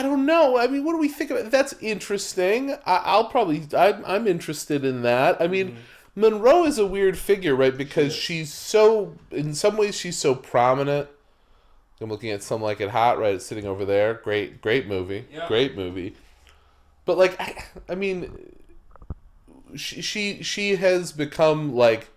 don't know. I mean, what do we think about it? That's interesting. I'm interested in that. I mean, Monroe is a weird figure, right? Because she's so, in some ways, she's so prominent. I'm looking at Some Like It Hot, right? It's sitting over there. Great movie. Yeah. Great movie. But like, I mean, she has become like.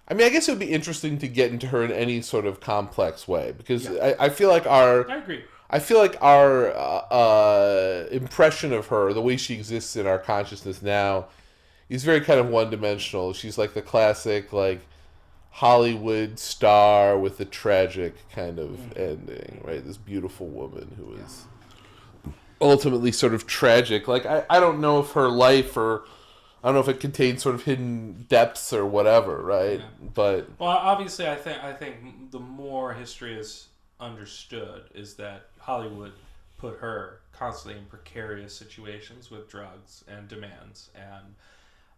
I mean, I guess it would be interesting to get into her in any sort of complex way, because I feel like our. I agree. I feel like our impression of her, the way she exists in our consciousness now, is very kind of one-dimensional. She's like the classic, like, Hollywood star with a tragic kind of ending, right? This beautiful woman who is ultimately sort of tragic. Like, I don't know if her life, or I don't know if it contains sort of hidden depths or whatever, right? Yeah. But well, obviously, I think the more history is understood is that Hollywood put her constantly in precarious situations with drugs and demands, and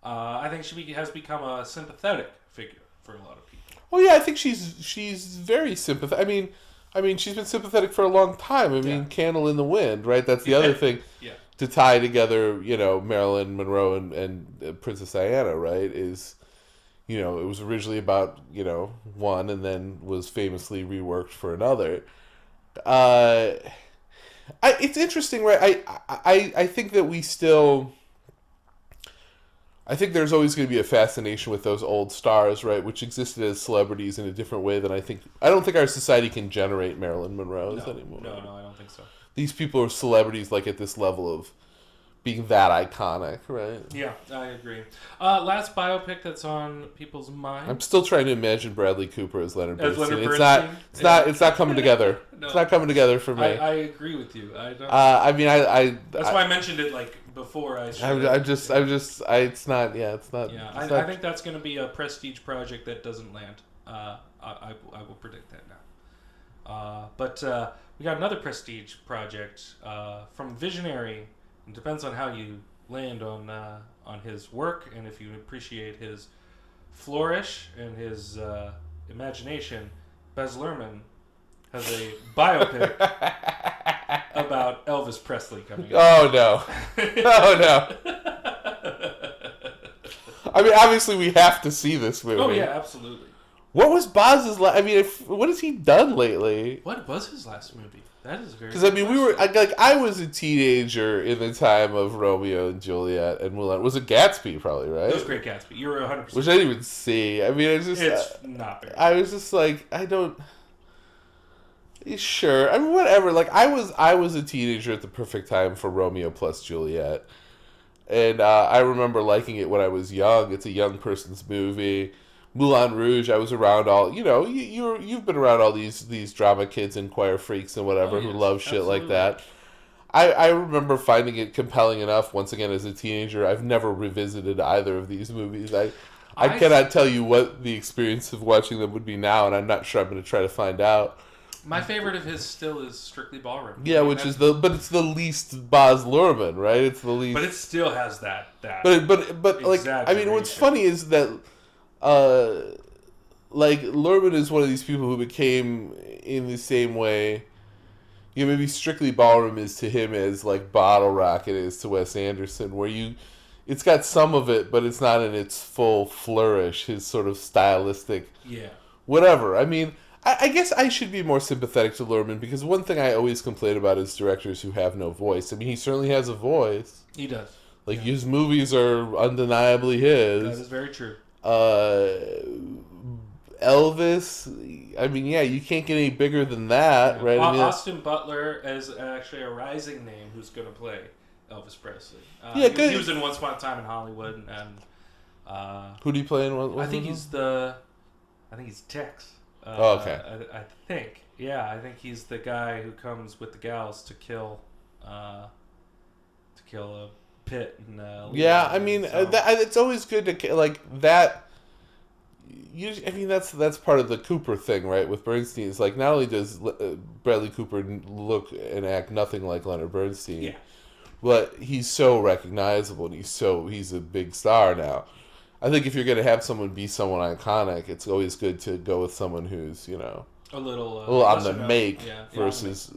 I think she has become a sympathetic figure for a lot of people. Oh yeah, I think she's very sympathetic. I mean, she's been sympathetic for a long time. I mean, Candle in the Wind, right? That's the other thing to tie together, Marilyn Monroe and Princess Diana, right? Is, it was originally about, one, and then was famously reworked for another. It's interesting, right? I think that we still. I think there's always going to be a fascination with those old stars, right? Which existed as celebrities in a different way than I don't think our society can generate Marilyn Monroe's anymore. No, I don't think so. These people are celebrities, like, at this level of being that iconic, right? Yeah, I agree. Last biopic that's on people's minds. I'm still trying to imagine Bradley Cooper as Leonard Bernstein. It's not coming together. No. It's not coming together for me. I agree with you. I don't. That's why I mentioned it before. It's not. Yeah, it's not. Yeah, I think that's going to be a prestige project that doesn't land. I will predict that now. But we got another prestige project from Visionary. It depends on how you land on his work, and if you appreciate his flourish and his imagination. Baz Luhrmann has a biopic about Elvis Presley coming out. Oh no! Oh no! I mean, obviously, we have to see this movie. Oh yeah, absolutely. What was Baz's? What has he done lately? What was his last movie? That is very. Because I was a teenager in the time of Romeo and Juliet and Moulin. Was it Gatsby? Probably, right? It was Great Gatsby. You were 100%. Which I didn't even see. I mean, it's not very. I was just like, I don't. Sure. I mean, whatever. Like, I was a teenager at the perfect time for Romeo plus Juliet, and I remember liking it when I was young. It's a young person's movie. Moulin Rouge, I was around all, you've been around all these drama kids and choir freaks and whatever who love shit like that. I remember finding it compelling enough, once again, as a teenager. I've never revisited either of these movies. I cannot tell you what the experience of watching them would be now, and I'm not sure I'm going to try to find out. My favorite of his still is Strictly Ballroom. Yeah, but it's the least Baz Luhrmann, right? It's the least. But it still has that. But like, I mean, what's funny is that. Like, Luhrmann is one of these people who became, in the same way, maybe Strictly Ballroom is to him as, like, Bottle Rocket is to Wes Anderson, where it's got some of it, but it's not in its full flourish, his sort of stylistic, whatever. I mean, I guess I should be more sympathetic to Luhrmann, because one thing I always complain about is directors who have no voice. I mean, he certainly has a voice. He does. Like, his movies are undeniably his. That is very true. Elvis, I mean, you can't get any bigger than that, right? I mean, Austin Butler is actually a rising name who's going to play Elvis Presley. Good. He was in Once Upon a Time in Hollywood, and who do you play in? I think he's Tex. Okay. I think, I think he's the guy who comes with the gals to kill a pit. And, I mean, it's always good to, like, that. I mean, that's part of the Cooper thing, right? With Bernstein, it's like not only does Bradley Cooper look and act nothing like Leonard Bernstein, Yeah. but he's so recognizable and he's a big star now. I think if you're going to have someone be someone iconic, it's always good to go with someone who's, you know, a little on the make versus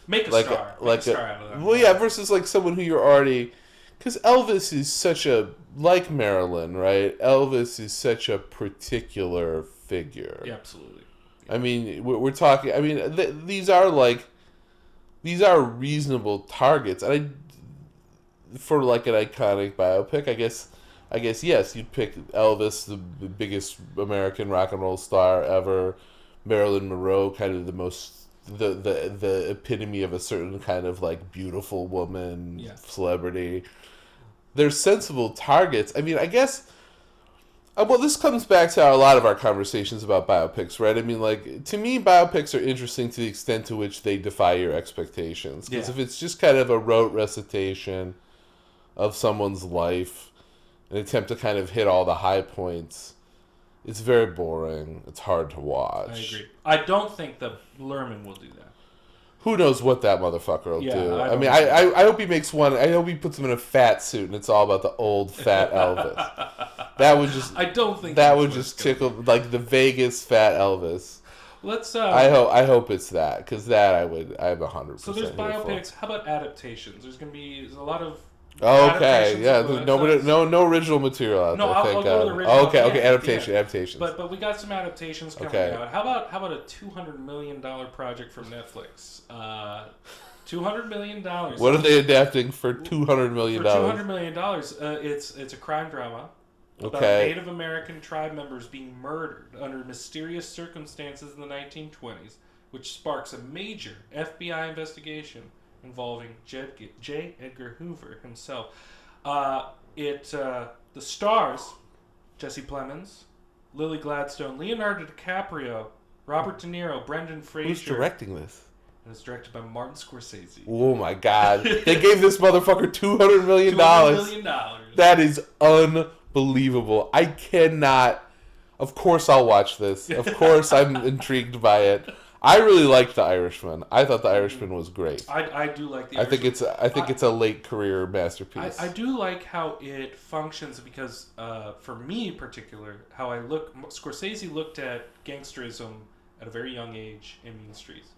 make a like star, like a star out of them. Well, yeah, versus like someone who you're already, because Elvis is such a, like Marilyn, right? Elvis is such a particular figure. Yeah, absolutely. I mean, we're talking. I mean, these are reasonable targets, and for like an iconic biopic, I guess yes, you'd pick Elvis, the biggest American rock and roll star ever. Marilyn Monroe, kind of the epitome of a certain kind of like beautiful woman celebrity. They're sensible targets. I mean, I guess. Well, this comes back to a lot of our conversations about biopics, right? I mean, like, to me, biopics are interesting to the extent to which they defy your expectations. Because if it's just kind of a rote recitation of someone's life, an attempt to kind of hit all the high points, it's very boring. It's hard to watch. I agree. I don't think the Lerman will do that. Who knows what that motherfucker will do? I mean, I hope he makes one. I hope he puts him in a fat suit, and it's all about the old fat Elvis. That would just. I don't think that would just tickle like the Vegas fat Elvis. Let's. I hope it's that, because that I'm 100%. So there's biopics. How about adaptations? There's a lot of. Okay, yeah. There's no original material out there. I'll go to the original. Okay, adaptations. But we got some adaptations coming out. How about a $200 million project from Netflix? $200 million. What are they adapting for $200 million? For $200 million, it's a crime drama about Native American tribe members being murdered under mysterious circumstances in the 1920s, which sparks a major FBI investigation involving J. Edgar Hoover himself. The stars: Jesse Plemons, Lily Gladstone, Leonardo DiCaprio, Robert De Niro, Brendan Fraser. Who's directing this? And it's directed by Martin Scorsese. Oh my God! They gave this motherfucker $200 million. $200 million. That is unbelievable. I cannot. Of course, I'll watch this. Of course, I'm intrigued by it. I really liked The Irishman. I thought The Irishman was great. I do like The Irishman. I think it's a late career masterpiece. I do like how it functions because, for me in particular, how I look. Scorsese looked at gangsterism at a very young age in Mean Streets,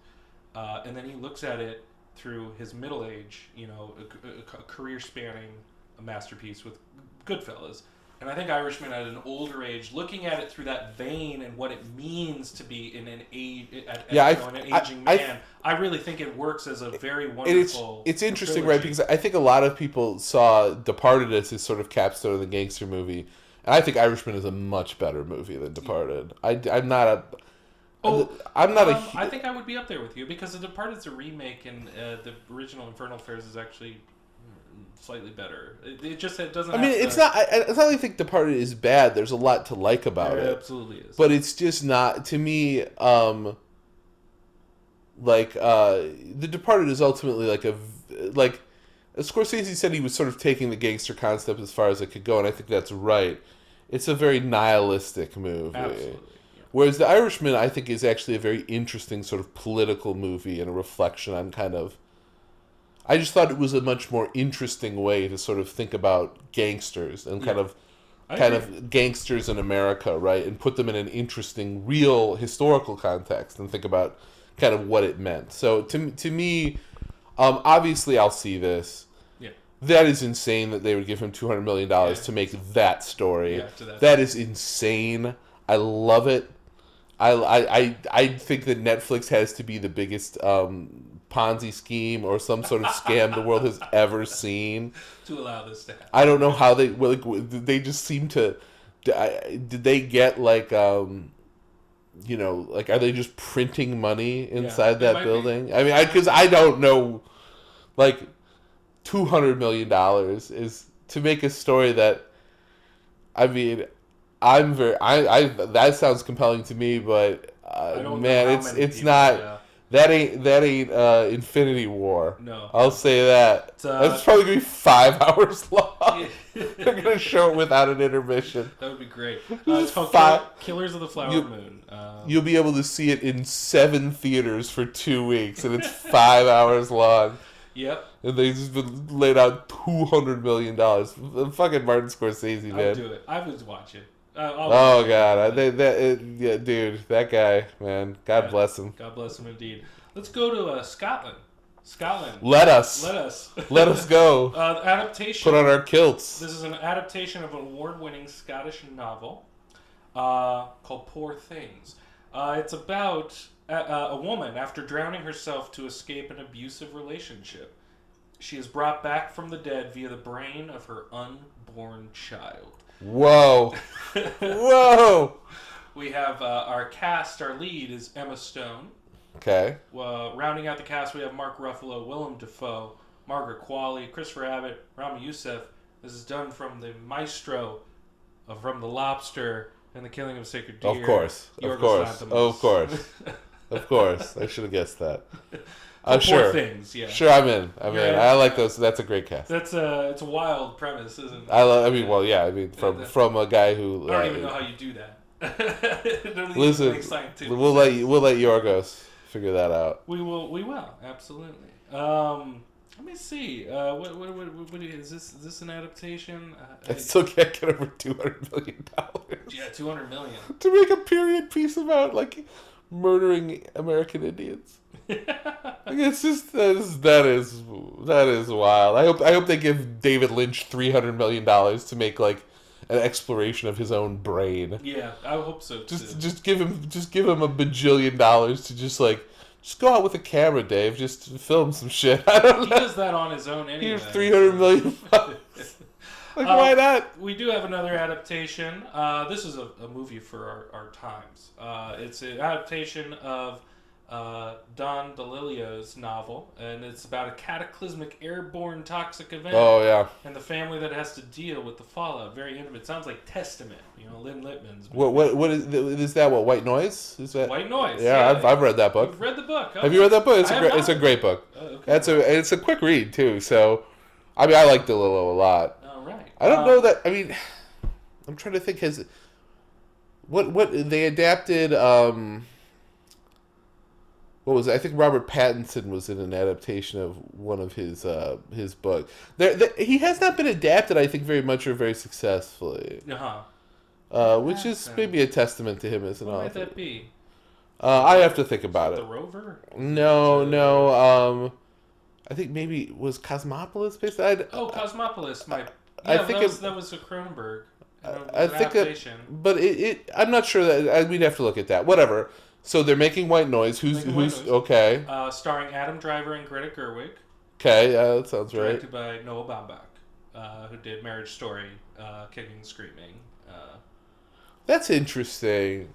and then he looks at it through his middle age. You know, a career spanning a masterpiece with Goodfellas. And I think Irishman at an older age, looking at it through that vein and what it means to be in an aging man, I really think it works as a very wonderful. It's interesting, trilogy. Right? Because I think a lot of people saw Departed as his sort of capstone of the gangster movie, and I think Irishman is a much better movie than Departed. I think I would be up there with you because The Departed's a remake, and the original Infernal Affairs is actually slightly better. It doesn't. I mean, it's not. I don't think Departed is bad. There's a lot to like about it. It absolutely is. But it's just not, to me. The Departed is ultimately Scorsese said he was sort of taking the gangster concept as far as it could go, and I think that's right. It's a very nihilistic movie. Absolutely. Yeah. Whereas The Irishman, I think, is actually a very interesting sort of political movie and a reflection on kind of. I just thought it was a much more interesting way to sort of think about gangsters and kind of gangsters in America, right? And put them in an interesting, real historical context and think about kind of what it meant. So to me, obviously I'll see this. Yeah. That is insane that they would give him $200 million to make that story. Yeah, that is insane. I love it. I think that Netflix has to be the biggest Ponzi scheme or some sort of scam the world has ever seen to allow this to happen. I don't know how they just seem to. Did they get are they just printing money inside that building? Be. I mean, because I don't know, $200 million is to make a story that. I mean, that sounds compelling to me, but man, it's not. That ain't Infinity War. No. I'll say that. That's probably going to be 5 hours long. They're going to show it without an intermission. That would be great. It's called Killers of the Flower Moon. You'll be able to see it in 7 theaters for 2 weeks, and it's 5 hours long. Yep. And they just laid out $200 million. Fucking Martin Scorsese, man. I'll do it. I would watch it. Oh God, yeah, dude, that guy, man. God bless him. God bless him indeed. Let's go to Scotland. Let us go. Adaptation. Put on our kilts. This is an adaptation of an award-winning Scottish novel called Poor Things. It's about a woman after drowning herself to escape an abusive relationship. She is brought back from the dead via the brain of her unborn child. Whoa. Whoa. We have our cast. Our lead is Emma Stone. Okay. Rounding out the cast, we have Mark Ruffalo, Willem Dafoe, Margaret Qualley, Christopher Abbott, Rami Youssef. This is done from the maestro from The Lobster and The Killing of a Sacred Deer. Of course. Of course. I should have guessed that. Sure. Things, yeah. Sure, I'm in. I like those. That's a great cast. It's a wild premise, isn't it? From a guy who. I don't even know how you do that. Listen, we'll let Yorgos figure that out. We will absolutely. Let me see. What is this? Is this an adaptation? I still can't get over $200 million. Yeah, $200 million to make a period piece about murdering American Indians. It's just that is wild. I hope they give David Lynch $300 million to make an exploration of his own brain. Yeah, I hope so too. Just give him $1 bajillion to just go out with a camera, Dave. Just film some shit. I don't know. He does that on his own anyway. Here's $300 million. Why not? We do have another adaptation. This is a movie for our times. It's an adaptation of Don DeLillo's novel, and it's about a cataclysmic airborne toxic event. Oh yeah. And the family that has to deal with the fallout. Very intimate. Sounds like Testament. Lynn Littman's movie. What is that? What, White Noise? Is that White Noise? Yeah, I've read that book. You've read the book. Okay. Have you read that book? It's a great book. Okay. It's a quick read too. So, I like DeLillo a lot. All right. I don't know that. I'm trying to think. What they adapted? What was it? I think Robert Pattinson was in an adaptation of one of his book. He has not been adapted, I think, very much or very successfully. Which is maybe a testament to him as an author. What might that be? I have to think about it. The Rover? No. I think maybe was Cosmopolis based. Cosmopolis. I think that was a Cronenberg. I think but I'm not sure that we'd have to look at that. Whatever. So they're making White Noise. Who's okay? Starring Adam Driver and Greta Gerwig. Okay, yeah, that sounds right. Directed by Noah Baumbach, who did Marriage Story, Kicking and Screaming. That's interesting.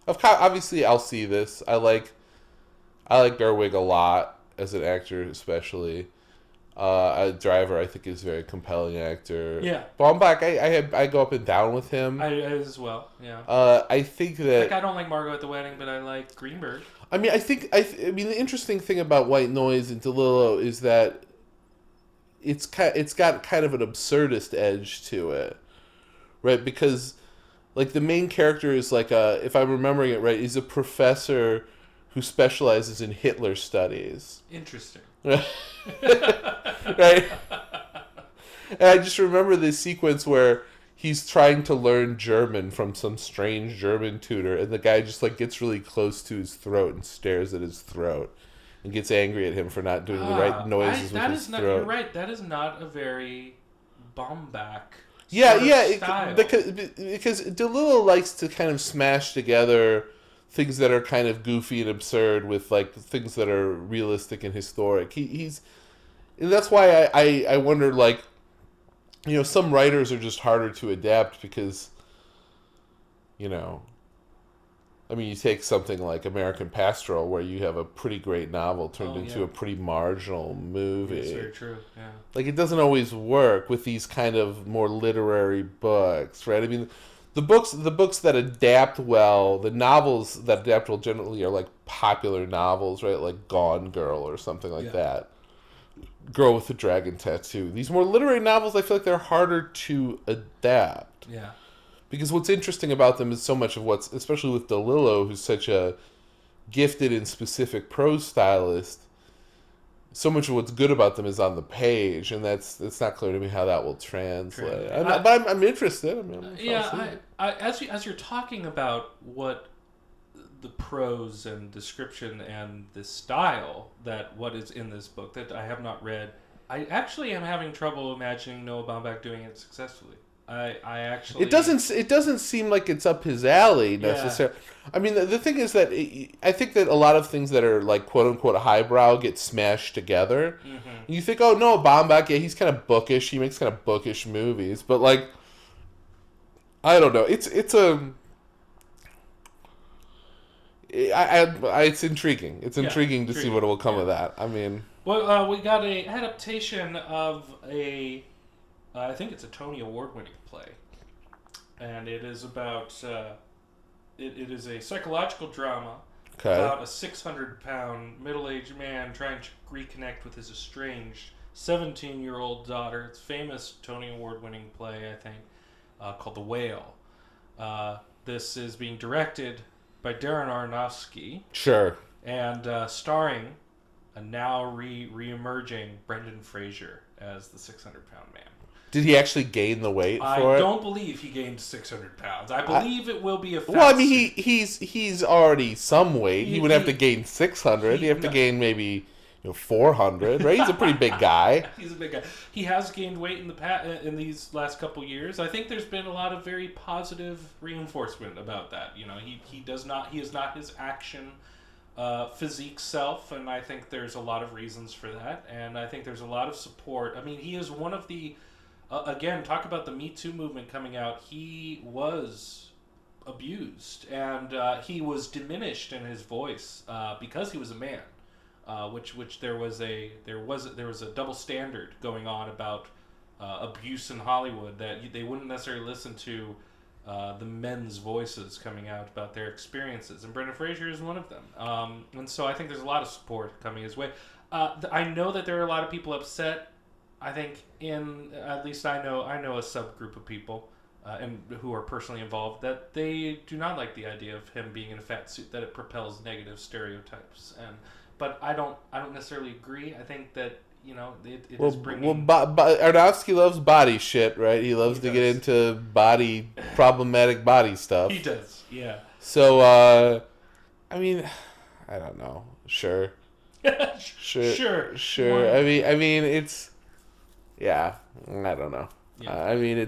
Obviously, I'll see this. I like Gerwig a lot as an actor, especially. Driver, I think, is a very compelling actor. Yeah. Baumbach, I go up and down with him. I as well. Yeah. I think that I don't like Margot at the Wedding, but I like Greenberg. The interesting thing about White Noise and DeLillo is that it's got kind of an absurdist edge to it, right? Because the main character is if I'm remembering it right, he's a professor who specializes in Hitler studies. Interesting. Right? And I just remember this sequence where he's trying to learn German from some strange German tutor, and the guy just gets really close to his throat and stares at his throat and gets angry at him for not doing the right noises with his throat. You're right. That is not a very Baumbach style. Because DeLillo likes to kind of smash together things that are kind of goofy and absurd with things that are realistic and historic. And that's why I wonder some writers are just harder to adapt because you take something like American Pastoral where you have a pretty great novel turned into a pretty marginal movie. It's very true. Yeah. It doesn't always work with these kind of more literary books, right? the books that adapt well, the novels that adapt well generally are like popular novels, right? Like Gone Girl or something like that. Girl with the Dragon Tattoo. These more literary novels, I feel like they're harder to adapt. Yeah. Because what's interesting about them is so much of what's, especially with DeLillo, who's such a gifted and specific prose stylist, so much of what's good about them is on the page, and it's not clear to me how that will translate. But I'm interested. I mean, as you're talking about what the prose and description and the style that what is in this book that I have not read, I actually am having trouble imagining Noah Baumbach doing it successfully. I actually... It doesn't seem like it's up his alley necessarily. Yeah. I mean, the thing is that I think that a lot of things that are like quote unquote highbrow get smashed together. Mm-hmm. And you think, oh no, Baumbach, yeah, he's kind of bookish. He makes kind of bookish movies, but like, I don't know. It's intriguing. It's intriguing to see what will come of that. I mean, well, we got a adaptation of a. I think it's a Tony Award-winning play, and it is about. It is a psychological drama about a 600-pound middle-aged man trying to reconnect with his estranged 17-year-old daughter. It's a famous Tony Award-winning play, I think, called The Whale. This is being directed by Darren Aronofsky. Sure. And starring a now re-emerging Brendan Fraser as the 600-pound man. Did he actually gain the weight for it? I don't believe he gained 600 pounds. I believe it will be a fat Well, I mean, he's already some weight. He would have to gain 600. He'd have to gain maybe 400, right? He's a pretty big guy. He's a big guy. He has gained weight in these last couple years. I think there's been a lot of very positive reinforcement about that. You know, he is not his action physique self, and I think there's a lot of reasons for that. And I think there's a lot of support. I mean, he is one of the again, talk about the Me Too movement coming out. He was abused, and he was diminished in his voice because he was a man. Which there was a double standard going on about abuse in Hollywood, that they wouldn't necessarily listen to the men's voices coming out about their experiences, and Brendan Fraser is one of them. And so I think there's a lot of support coming his way. I know that there are a lot of people upset. I think at least I know a subgroup of people and who are personally involved that they do not like the idea of him being in a fat suit, that it propels negative stereotypes. But I don't necessarily agree. I think that it is bringing. Aronofsky loves body shit, right? He loves to get into problematic body stuff. He does, yeah. So I mean, I don't know. Sure. Sure. I mean, it's. Yeah, I don't know. Yeah. I mean,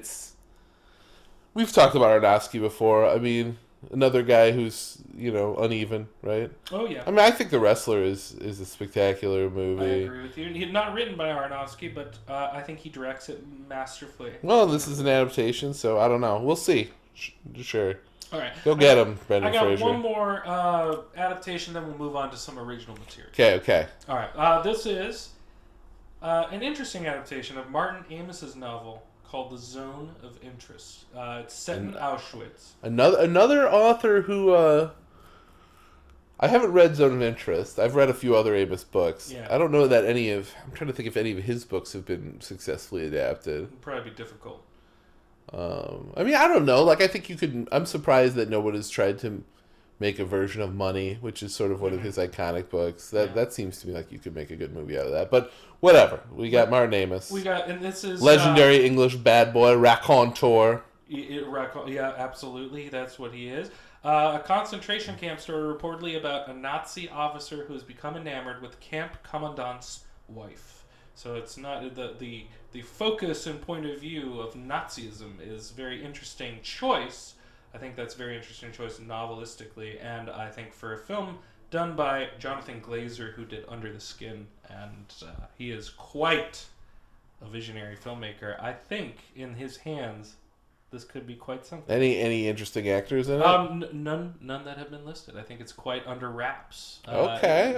we've talked about Aronofsky before. I mean, another guy who's, uneven, right? Oh, yeah. I mean, I think The Wrestler is a spectacular movie. I agree with you. He's not written by Aronofsky, but I think he directs it masterfully. Well, this is an adaptation, so I don't know. We'll see. Sure. All right. Go get him, Brendan Fraser. I got one more adaptation, then we'll move on to some original material. Okay. All right. This is an interesting adaptation of Martin Amos's novel called The Zone of Interest. It's set in Auschwitz. Another author who I haven't read Zone of Interest. I've read a few other Amos books. Yeah. I don't know that I'm trying to think if any of his books have been successfully adapted. It'd probably be difficult. I mean, I don't know. Like, I think you could. I'm surprised that no one has tried to make a version of Money, which is sort of one of his iconic books. That seems to me like you could make a good movie out of that. But whatever. We got Martin Amos. And this is legendary English bad boy, raconteur. Yeah, absolutely. That's what he is. A concentration camp story reportedly about a Nazi officer who has become enamored with camp commandant's wife. So it's not the focus and point of view of Nazism is very interesting choice. I think that's a very interesting choice novelistically, and I think for a film done by Jonathan Glazer, who did Under the Skin, and he is quite a visionary filmmaker. I think in his hands, this could be quite something. Any interesting actors in it? None that have been listed. I think it's quite under wraps. Okay.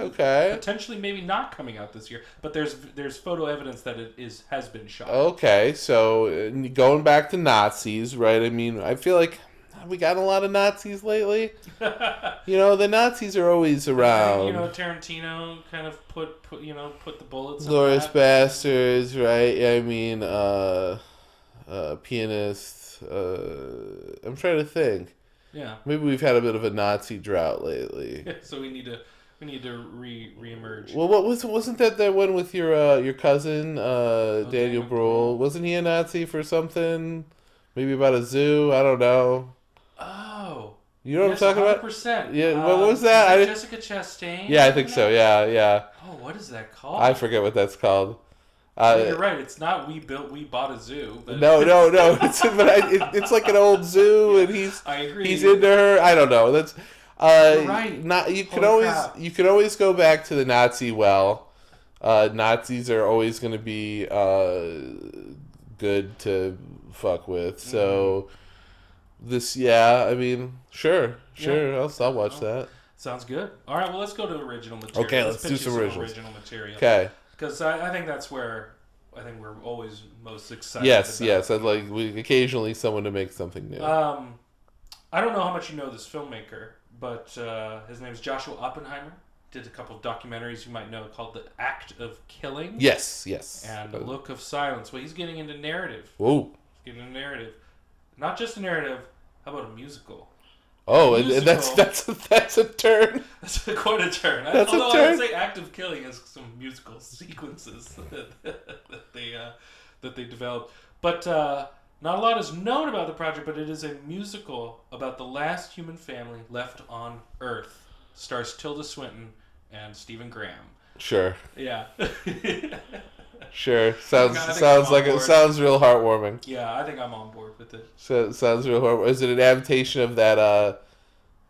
Potentially, maybe not coming out this year, but there's photo evidence that it has been shot. Okay, so going back to Nazis, right? I mean, I feel like we got a lot of Nazis lately. The Nazis are always around. Tarantino kind of put the bullets. Glorious Bastards, right? I mean, Pianist. I'm trying to think. Yeah. Maybe we've had a bit of a Nazi drought lately. So we need to reemerge. Well, wasn't that one with your cousin Daniel Bruehl? Wasn't he a Nazi for something? Maybe about a zoo. I don't know. Oh. You know what I'm talking 100%. about? Yeah. What was that? Jessica Chastain. Yeah, I think so. Yeah. Oh, what is that called? I forget what that's called. You're right. It's not we bought a zoo. But... No. It's like an old zoo, and I agree. He's into her. I don't know. That's you're right. You can always go back to the Nazi well. Nazis are always going to be good to fuck with. So I mean, sure. I'll watch that. Sounds good. All right. Well, let's go to original material. Okay, let's do some original material. Okay. Because I think that's where we're always most excited. Yes. I'd like occasionally someone to make something new. I don't know how much you know this filmmaker, but his name is Joshua Oppenheimer. Did a couple of documentaries you might know called The Act of Killing. Yes. And The Look of Silence. Well, he's getting into narrative. Whoa. He's getting into narrative. Not just a narrative. How about a musical? Oh, and that's a turn. That's quite a turn. Although I would say Act of Killing has some musical sequences that they developed. But not a lot is known about the project, but it is a musical about the last human family left on Earth. Stars Tilda Swinton and Stephen Graham. Sure. Yeah. Sure. Sounds real heartwarming. Yeah, I think I'm on board with it. Sounds real heartwarming. Is it an adaptation of that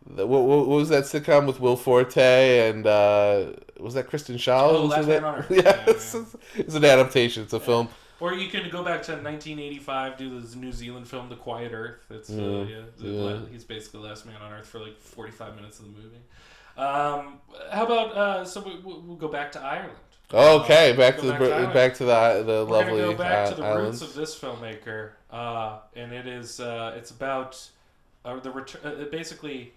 what was that sitcom with Will Forte and was that Kristen Schaal? Oh, Last Man on Earth. Yeah. It's an adaptation. It's a film. Or you can go back to 1985, do this New Zealand film, The Quiet Earth. It's he's basically the last man on Earth for like 45 minutes of the movie. How about we'll go back to Ireland. Okay, back to the lovely. We're gonna go back to the islands. roots of this filmmaker, and it is it's about basically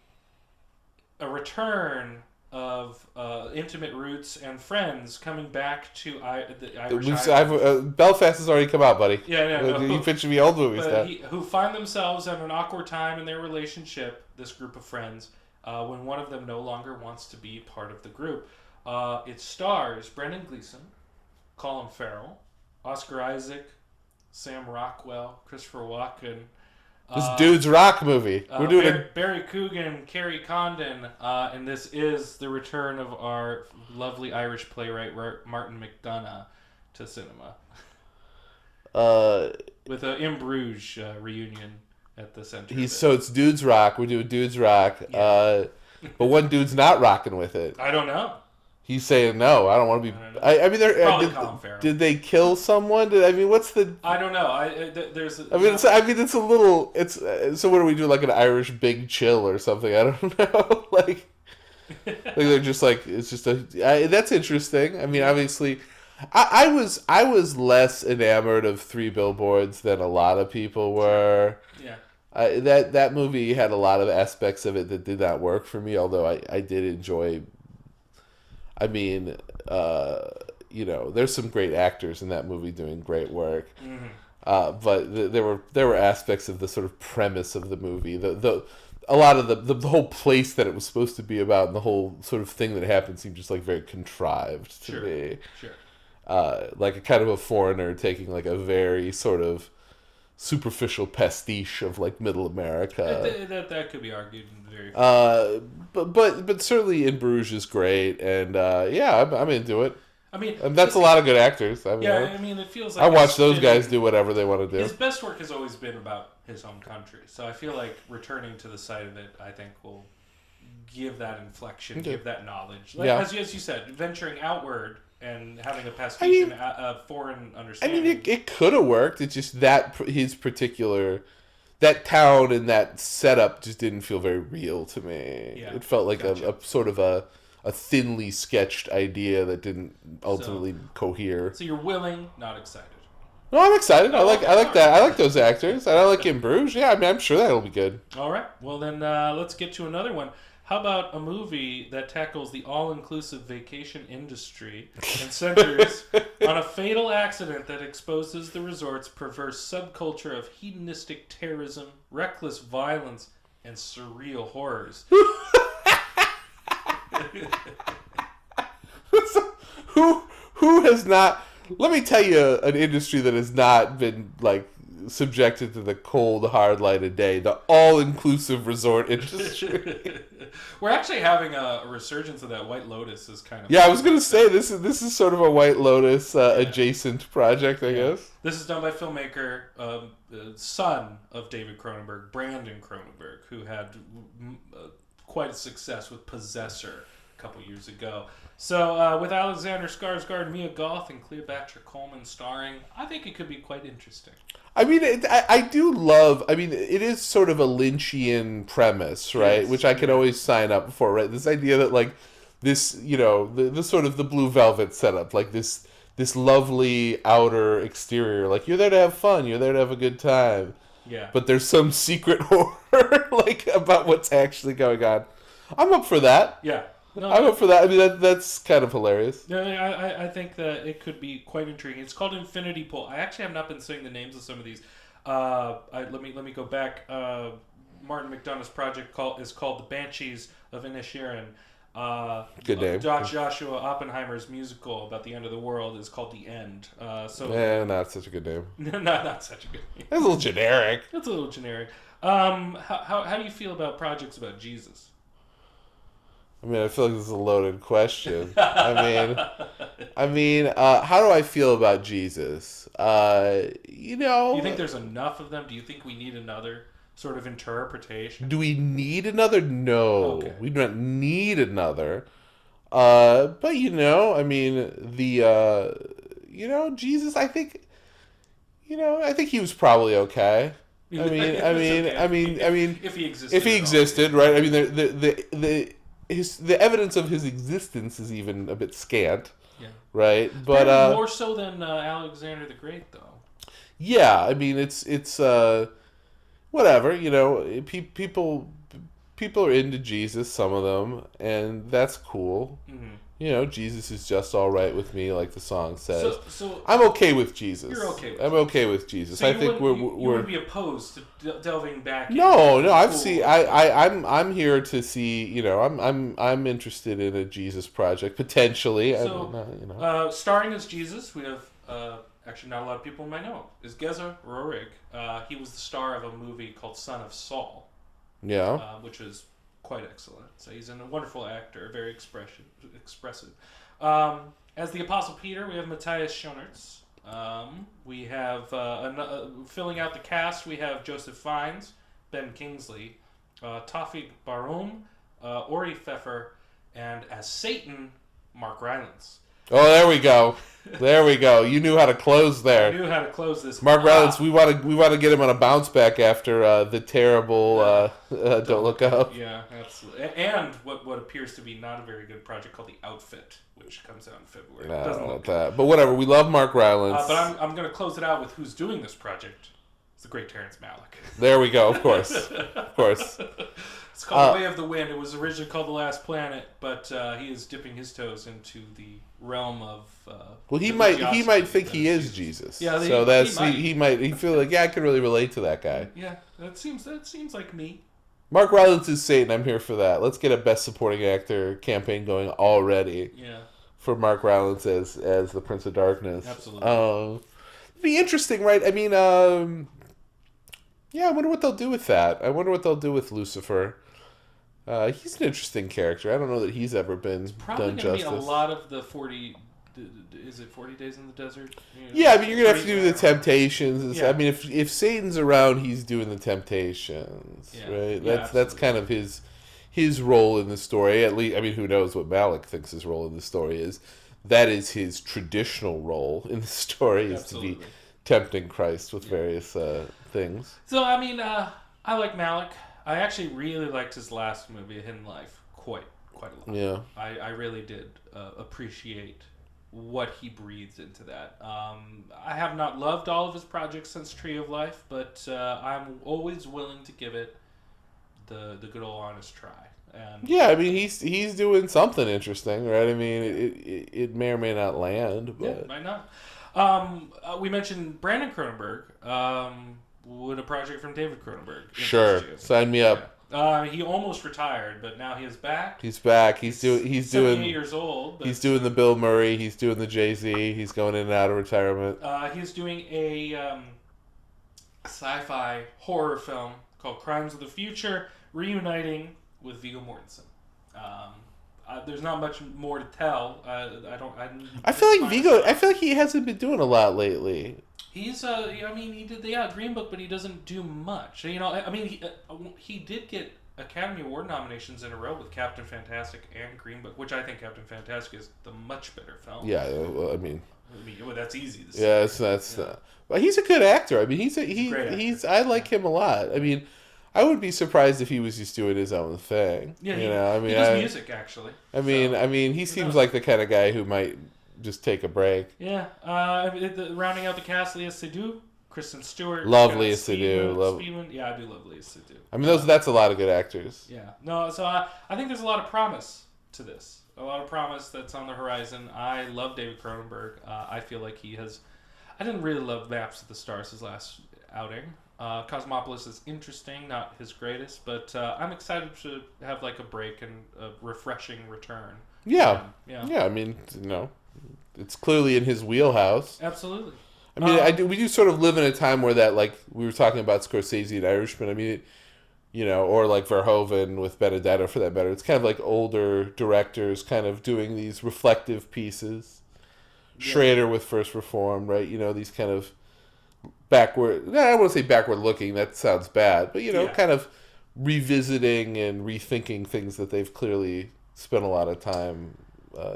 a return of intimate roots and friends coming back to the Irish Islands. Belfast has already come out, buddy. Yeah. You pitching me old movies now. Who find themselves at an awkward time in their relationship, this group of friends, when one of them no longer wants to be part of the group. It stars Brendan Gleeson, Colin Farrell, Oscar Isaac, Sam Rockwell, Christopher Walken. This dude's rock movie. We're doing Barry Coogan, Kerry Condon, and this is the return of our lovely Irish playwright Martin McDonagh to cinema. With an In Bruges reunion at the center. So it's dude's rock. We're doing dude's rock. Yeah. But one dude's not rocking with it. I don't know. He's saying no. I don't want to be. I mean, did they kill someone? What's the? I don't know. There's. It's a little. It's so. What do we do? Like an Irish Big Chill or something? I don't know. like they're just like it's just a. That's interesting. I mean, obviously, I was less enamored of Three Billboards than a lot of people were. Yeah. That movie had a lot of aspects of it that did not work for me. Although I did enjoy. I mean, there's some great actors in that movie doing great work, but there were aspects of the sort of premise of the movie, a lot of the whole place that it was supposed to be about, and the whole sort of thing that happened seemed just like very contrived to me. Sure. Like a kind of a foreigner taking like a very sort of superficial pastiche of like Middle America. That could be argued very. But certainly In Bruges is great, and I'm into it. I mean, that's a lot of good actors. It feels like I watch those guys do whatever they want to do. His best work has always been about his home country, so I feel like returning to the site of it, I think, will give that inflection, give that knowledge. As you said, venturing outward and having a pastiche and a foreign understanding. I mean, it could have worked. It's just that his particular. That town and that setup just didn't feel very real to me. Yeah, it felt like a sort of a thinly sketched idea that didn't ultimately cohere. So you're willing, not excited. No, I'm excited. I like that. I like those actors. And I like In Bruges. Yeah, I mean, I'm sure that'll be good. All right. Well, then let's get to another one. How about a movie that tackles the all-inclusive vacation industry and centers on a fatal accident that exposes the resort's perverse subculture of hedonistic terrorism, reckless violence, and surreal horrors? Who has not? Let me tell you, an industry that has not been like subjected to the cold, hard light of day, the all-inclusive resort industry. We're actually having a resurgence of that. White Lotus is kind of... Yeah, I was going to say, this is sort of a White Lotus adjacent project, I guess. This is done by filmmaker, son of David Cronenberg, Brandon Cronenberg, who had quite a success with Possessor a couple years ago. So, with Alexander Skarsgård, Mia Goth, and Cleopatra Coleman starring, I think it could be quite interesting. I mean, I do love... I mean, it is sort of a Lynchian premise, right? Yes, Which I can always sign up for, right? This idea that, like, this, you know, the sort of the Blue Velvet setup, like this lovely outer exterior. Like, you're there to have fun. You're there to have a good time. Yeah. But there's some secret horror, like, about what's actually going on. I'm up for that. Yeah. No, I'm up for that. I mean, that's kind of hilarious. No, I think that it could be quite intriguing. It's called Infinity Pool. I actually have not been saying the names of some of these. Let me go back. Martin McDonagh's project is called The Banshees of Inisherin. Good name. Joshua Oppenheimer's musical about the end of the world is called The End. Not such a good name. not such a good name. That's a little generic. That's a little generic. How do you feel about projects about Jesus? I mean, I feel like this is a loaded question. I mean, how do I feel about Jesus? You know... Do you think there's enough of them? Do you think we need another sort of interpretation? Do we need another? No. Okay. We don't need another. But, you know, I mean, Jesus, I think he was probably okay. I mean, if he existed, right? I mean, the evidence of his existence is even a bit scant, right? But more so than Alexander the Great, though. Yeah, I mean it's whatever, you know. People are into Jesus, some of them, and that's cool. Mm-hmm. You know, Jesus is just all right with me, like the song says. So I'm okay with Jesus. You're okay. I'm okay with Jesus. So I think you would be opposed to delving back. No. I'm here to see. You know, I'm interested in a Jesus project potentially. So, starring as Jesus, we have actually not a lot of people might know is Geza Rohrig. He was the star of a movie called Son of Saul. Yeah. Which was quite excellent. So he's a wonderful actor, very expressive. As the Apostle Peter, we have Matthias Schoenaerts. We have filling out the cast. We have Joseph Fiennes, Ben Kingsley, Tawfiq Baroum, Ori Pfeffer, and as Satan, Mark Rylance. Oh, there we go. There we go. You knew how to close there. I knew how to close this. Mark Rylance, we want to get him on a bounce back after the terrible Don't Look Up. Yeah, absolutely. And what appears to be not a very good project called The Outfit, which comes out in February. No, doesn't look that. But whatever. We love Mark Rylance. But I'm going to close it out with who's doing this project. It's the great Terrence Malick. There we go. Of course. Of course. It's called Way of the Wind. It was originally called The Last Planet, but he is dipping his toes into the realm of. Well, he might think he is Jesus. Yeah, so he might feel like I can really relate to that guy. Yeah, that seems like me. Mark Rylance is Satan. I'm here for that. Let's get a Best Supporting Actor campaign going already. Yeah. For Mark Rylance as the Prince of Darkness. Absolutely. It'd be interesting, right? I mean, yeah, I wonder what they'll do with that. I wonder what they'll do with Lucifer. He's an interesting character. I don't know that he's ever been done justice. Probably going to be a lot of the 40... Is it 40 Days in the Desert? Yeah, I mean, you're going to have to do the Temptations. Yeah. I mean, if Satan's around, he's doing the Temptations, right? That's kind of his role in the story. At least, I mean, who knows what Malick thinks his role in the story is. That is his traditional role in the story, is to be tempting Christ with various things. So, I mean, I like Malick. I actually really liked his last movie, A Hidden Life, quite a lot. Yeah. I really did appreciate what he breathes into that. I have not loved all of his projects since Tree of Life, but I'm always willing to give it the good old honest try. And yeah, I mean he's doing something interesting, right? I mean it may or may not land, but yeah, might not. We mentioned Brandon Cronenberg. Would a project from David Cronenberg interest sure, you? sign me up. Yeah. He almost retired, but now he is back. He's back. He's 78 doing years old. But, he's doing the Bill Murray. He's doing the Jay-Z. He's going in and out of retirement. He's doing a sci-fi horror film called Crimes of the Future, reuniting with Viggo Mortensen. There's not much more to tell. I feel like Viggo. I feel like he hasn't been doing a lot lately. He's I mean, he did the Green Book, but he doesn't do much. You know, I mean, he did get Academy Award nominations in a row with Captain Fantastic and Green Book, which I think Captain Fantastic is the much better film. Yeah, well, I mean, well, that's easy to say. Yeah, that's. Yeah. Well, he's a good actor. I mean, he's I like him a lot. I mean, I would be surprised if he was just doing his own thing. Yeah, you know, I mean, he does music actually. I mean, he seems like the kind of guy who might just take a break. Yeah, rounding out the cast, Leah Seydoux, Kristen Stewart, Lovely as Seydoux. Yeah, I do love Leah Seydoux. I mean, that's a lot of good actors. Yeah, no, so I think there's a lot of promise to this. A lot of promise that's on the horizon. I love David Cronenberg. I feel like he has. I didn't really love Maps of the Stars, his last outing. Cosmopolis is interesting, not his greatest, but I'm excited to have like a break and a refreshing return. Yeah, yeah. I mean, you know, it's clearly in his wheelhouse. Absolutely. I mean, we do sort of live in a time where that, like, we were talking about Scorsese and Irishman. I mean, you know, or like Verhoeven with Benedetto for that matter. It's kind of like older directors kind of doing these reflective pieces. Yeah. Schrader with First Reformed, right? You know, these kind of backward, I don't want to say backward looking, that sounds bad, but, you know, kind of revisiting and rethinking things that they've clearly spent a lot of time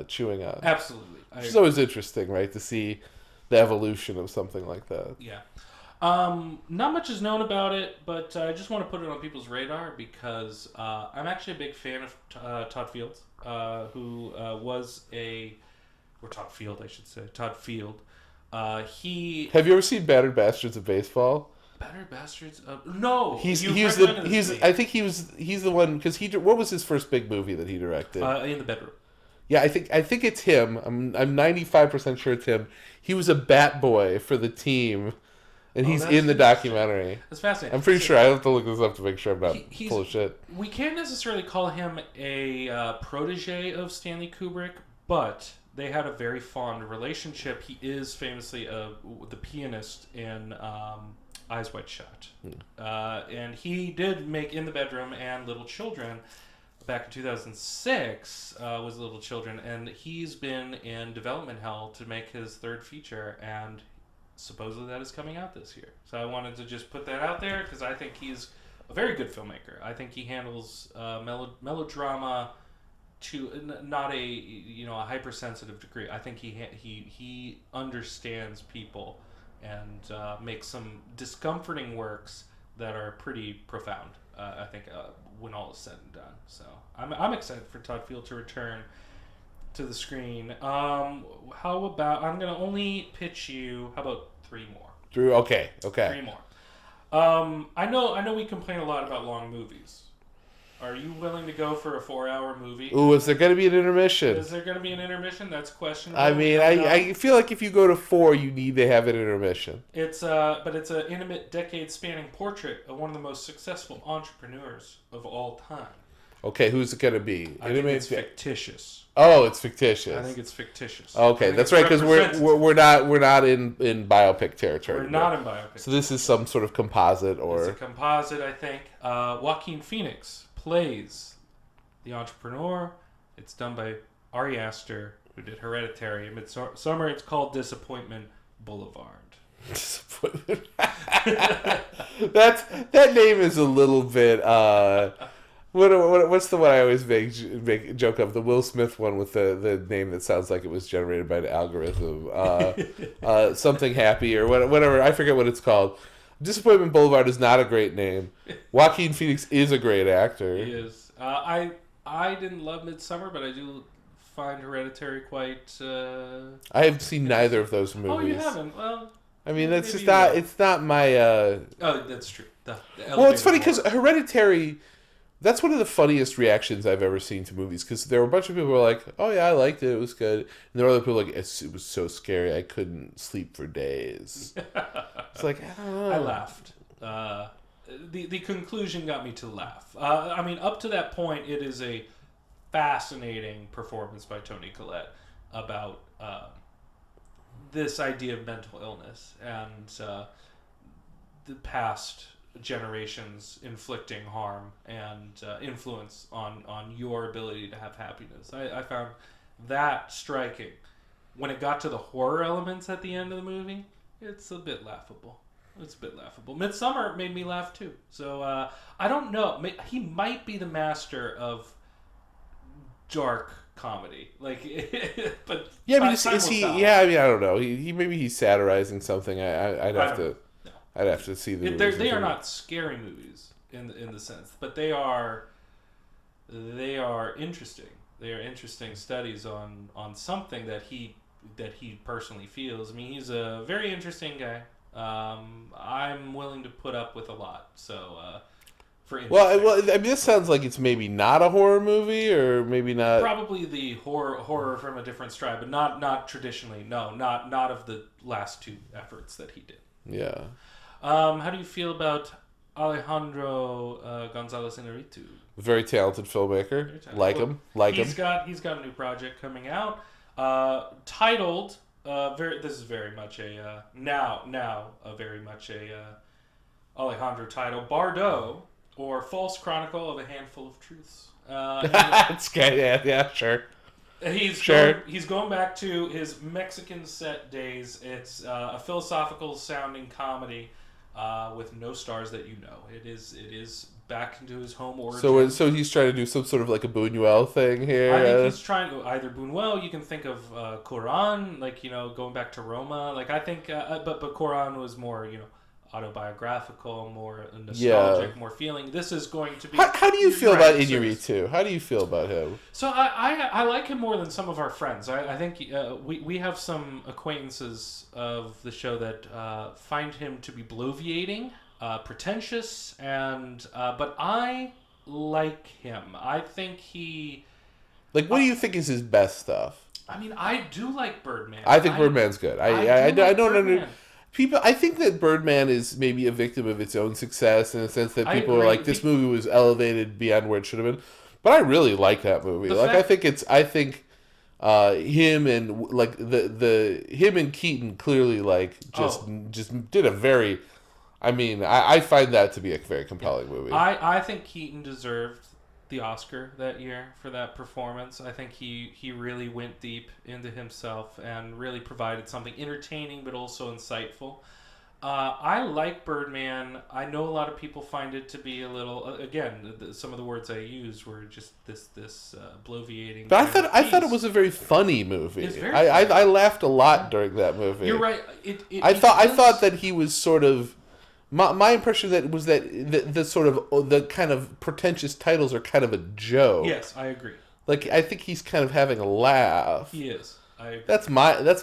chewing on. Absolutely. It's always interesting, right, to see the evolution of something like that. Yeah. Not much is known about it, but I just want to put it on people's radar because I'm actually a big fan of Todd Fields, who was Todd Field, I should say. Todd Field. Have you ever seen Battered Bastards of Baseball? Battered Bastards? No. He's I think he's the one, because what was his first big movie that he directed? In the Bedroom. Yeah, I think it's him. I'm 95% sure it's him. He was a bat boy for the team, and he's in the documentary. That's fascinating. I'm pretty sure. I have to look this up to make sure I'm not full of shit. We can't necessarily call him a protege of Stanley Kubrick, but they had a very fond relationship. He is famously the pianist in Eyes Wide Shut. And he did make In the Bedroom and Little Children back in 2006 was Little Children, and he's been in development hell to make his third feature, and supposedly that is coming out this year. So I wanted to just put that out there because I think he's a very good filmmaker. I think he handles melodrama to not a hypersensitive degree. I think he understands people and makes some discomforting works that are pretty profound. I think when all is said and done. So I'm excited for Todd Field to return to the screen. How about I'm gonna only pitch you? How about three more? Okay. Three more. I know we complain a lot about long movies. Are you willing to go for a 4-hour movie? Ooh, is there going to be an intermission? Is there going to be an intermission? That's questionable. I mean, I feel like if you go to 4, you need to have an intermission. But it's an intimate, decade-spanning portrait of one of the most successful entrepreneurs of all time. Okay, who's it going to be? I think it's fictitious. Oh, it's fictitious. I think it's fictitious. Okay, that's right, because we're not in biopic territory. We're not in biopic. So this is some sort of composite, or it's a composite, I think. Joaquin Phoenix plays the entrepreneur. It's done by Ari Aster, who did Hereditary. Midsummer, it's called Disappointment Boulevard. Disappointment. That name is a little bit. What's the one I always make joke of? The Will Smith one with the name that sounds like it was generated by an algorithm. Something Happy or whatever. I forget what it's called. Disappointment Boulevard is not a great name. Joaquin Phoenix is a great actor. He is. I didn't love Midsummer, but I do find Hereditary quite... I have seen neither of those movies. Oh, you haven't? Well... I mean, that's just not... It's not my... Oh, that's true. Well, it's funny because Hereditary... That's one of the funniest reactions I've ever seen to movies, because there were a bunch of people who were like, oh yeah, I liked it, it was good. And there were other people like, it was so scary, I couldn't sleep for days. It's like, I don't know. I laughed. The conclusion got me to laugh. I mean, up to that point, it is a fascinating performance by Toni Collette about this idea of mental illness and the past generations inflicting harm and influence on your ability to have happiness. I found that striking. When it got to the horror elements at the end of the movie, it's a bit laughable. Midsommar made me laugh too. So I don't know. He might be the master of dark comedy. Like, but yeah, but is he? Yeah, I mean, I don't know. He maybe he's satirizing something. I'd have to. I'd have to see the. They are not scary movies in the sense, but they are interesting. They are interesting studies on something that he personally feels. I mean, he's a very interesting guy. I'm willing to put up with a lot. So, well, I mean, this sounds like it's maybe not a horror movie, or maybe not. Probably the horror from a different stride, but not traditionally. No, not of the last two efforts that he did. Yeah. How do you feel about Alejandro González Iñárritu? Very talented filmmaker. Very talented. Like him. He's got a new project coming out, titled. This is very much a very much a Alejandro title, Bardo, or False Chronicle of a Handful of Truths. That's good. Yeah, sure. He's going back to his Mexican set days. It's a philosophical sounding comedy with no stars that you know. It is back into his home origin. So he's trying to do some sort of like a Buñuel thing here. I think he's trying to either Buñuel. You can think of Cuarón, like, you know, going back to Roma. Like, I think, but Cuarón was more, you know, autobiographical, more nostalgic, more feeling. This is going to be. How do you feel about Iñárritu? How do you feel about him? So I like him more than some of our friends. I think we have some acquaintances of the show that find him to be bloviating, pretentious, and but I like him. I think he. Like, what do you think is his best stuff? I mean, I do like Birdman. I think Birdman's good. I don't understand. People, I think that Birdman is maybe a victim of its own success in the sense that people are like, this movie was elevated beyond where it should have been. But I really like that movie. I think him and like him and Keaton clearly like just did a very. I mean, I find that to be a very compelling movie. I think Keaton deserved the Oscar that year for that performance. I think he really went deep into himself and really provided something entertaining but also insightful. I like Birdman. I know a lot of people find it to be a little, again, some of the words I used were just this bloviating. But I thought it was a very funny movie. It's very funny. I laughed a lot during that movie. You're right. I thought that he was sort of. My impression was that the sort of the kind of pretentious titles are kind of a joke. Yes, I agree. Like, I think he's kind of having a laugh. He is. I agree. That's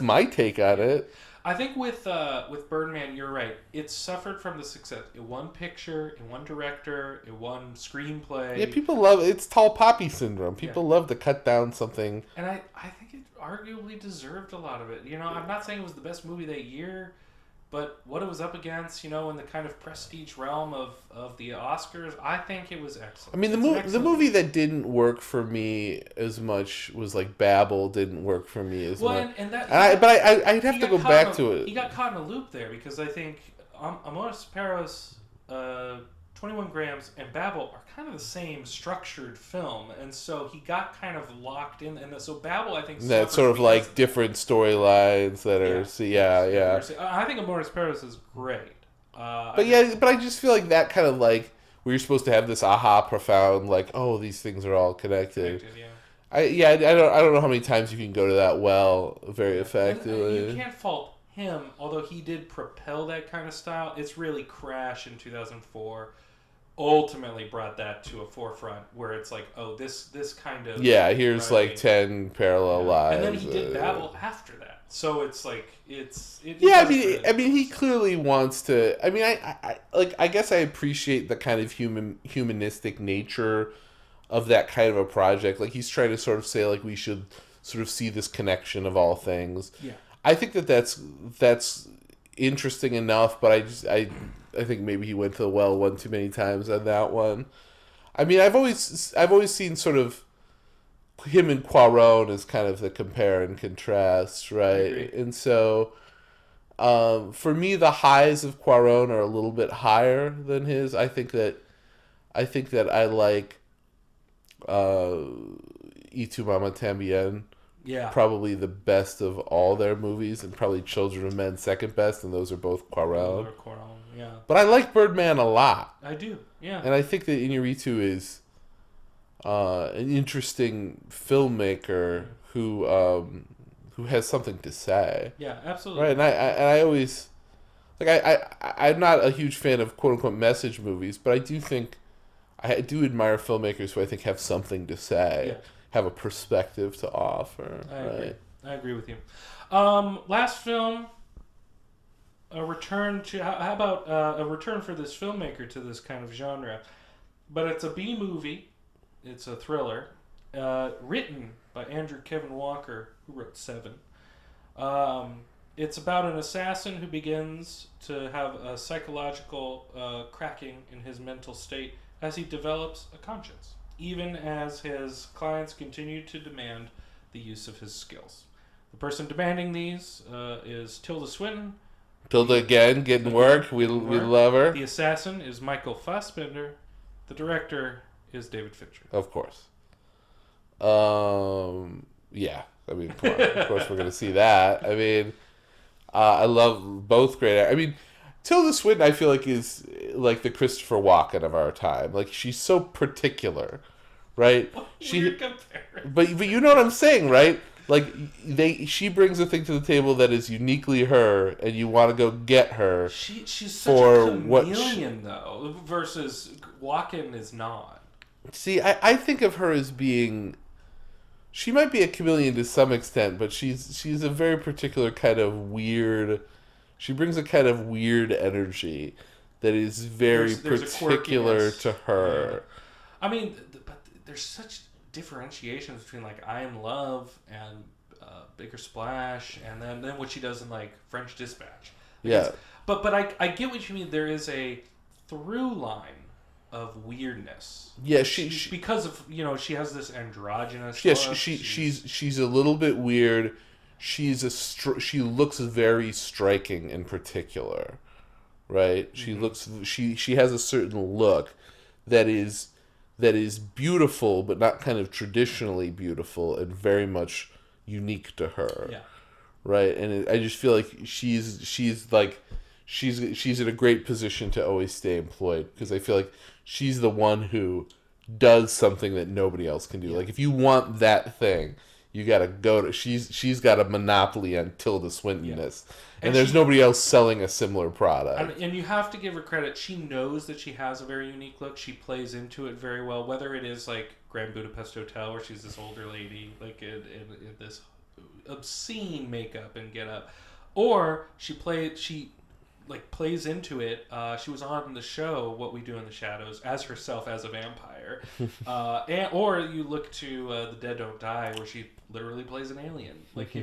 my take on it. I think with Birdman, you're right. It suffered from the success. It won picture, it won director, it won screenplay. Yeah, people love it. It's tall poppy syndrome. People love to cut down something. And I think it arguably deserved a lot of it. You know, I'm not saying it was the best movie that year. But what it was up against, you know, in the kind of prestige realm of the Oscars, I think it was excellent. I mean, the movie that didn't work for me as much was like Babel didn't work for me as much. I'd have to go back to it. He got caught in a loop there because I think Amores Perros, 21 Grams, and Babel are kind of the same structured film, and so he got kind of locked in. And so Babel, I think, that's sort of like different storylines that are, I think Amores Perros is great. But I just feel like that kind of like where you're supposed to have this profound like, oh, these things are all connected. I don't know how many times you can go to that well very effectively. And you can't fault him, although he did propel that kind of style. It's really Crash in 2004. ultimately brought that to a forefront where it's like, oh, this kind of here's like 10 parallel lives, and then he did Babel after that. So it's like I mean, he clearly wants to. I mean, I guess I appreciate the kind of humanistic nature of that kind of a project. Like, he's trying to sort of say, like, we should sort of see this connection of all things. Yeah, I think that's interesting enough, but I think maybe he went to the well one too many times on that one. I mean, I've always seen sort of him and Cuarón as kind of the compare and contrast, right? And so, for me, the highs of Cuarón are a little bit higher than his. I think that I like Y Tu Mama Tambien. Yeah. Probably the best of all their movies, and probably Children of Men second best, and those are both Cuarón. Yeah. But I like Birdman a lot. I do, yeah. And I think that Iñárritu is an interesting filmmaker who has something to say. Yeah, absolutely. Right, and I always I'm not a huge fan of quote unquote message movies, but I do think I do admire filmmakers who I think have something to say, have a perspective to offer. I agree with you. Last film, a return to how about a return for this filmmaker to this kind of genre, but it's a B movie. It's a thriller, written by Andrew Kevin Walker, who wrote Seven. It's about an assassin who begins to have a psychological cracking in his mental state as he develops a conscience, even as his clients continue to demand the use of his skills. The person demanding these is Tilda Swinton. Tilda again, getting work. We love her. The assassin is Michael Fassbender. The director is David Fincher. Of course. Yeah. I mean, come on. Of course we're going to see that. I mean, I love both great. I mean, Tilda Swinton, I feel like, is like the Christopher Walken of our time. Like, she's so particular, right? Weird comparison. But you know what I'm saying, right? Like, she brings a thing to the table that is uniquely her, and you want to go get her. She's such a chameleon, though, versus Walken is not. See, I think of her as being... She might be a chameleon to some extent, but she's a very particular kind of weird... She brings a kind of weird energy that is very particular to her. Yeah. I mean, but there's such differentiations between, like, I Am Love and Bigger Splash, and then what she does in, like, French Dispatch. But I get what you mean. There is a through line of weirdness. Yeah, she because of, she has this androgynous look. She's a little bit weird. She looks very striking in particular, right? Mm-hmm. She has a certain look that is beautiful, but not kind of traditionally beautiful, and very much unique to her. Yeah. Right, and I just feel like she's in a great position to always stay employed, because I feel like she's the one who does something that nobody else can do. Yeah. Like, if you want that thing, you gotta go to. She's got a monopoly on Tilda Swinton-ness, and there's nobody else selling a similar product. And you have to give her credit. She knows that she has a very unique look. She plays into it very well. Whether it is like Grand Budapest Hotel, where she's this older lady, like in this obscene makeup and get up, or she plays into it. She was on the show What We Do in the Shadows as herself as a vampire, or you look to The Dead Don't Die, where she literally plays an alien. Like, she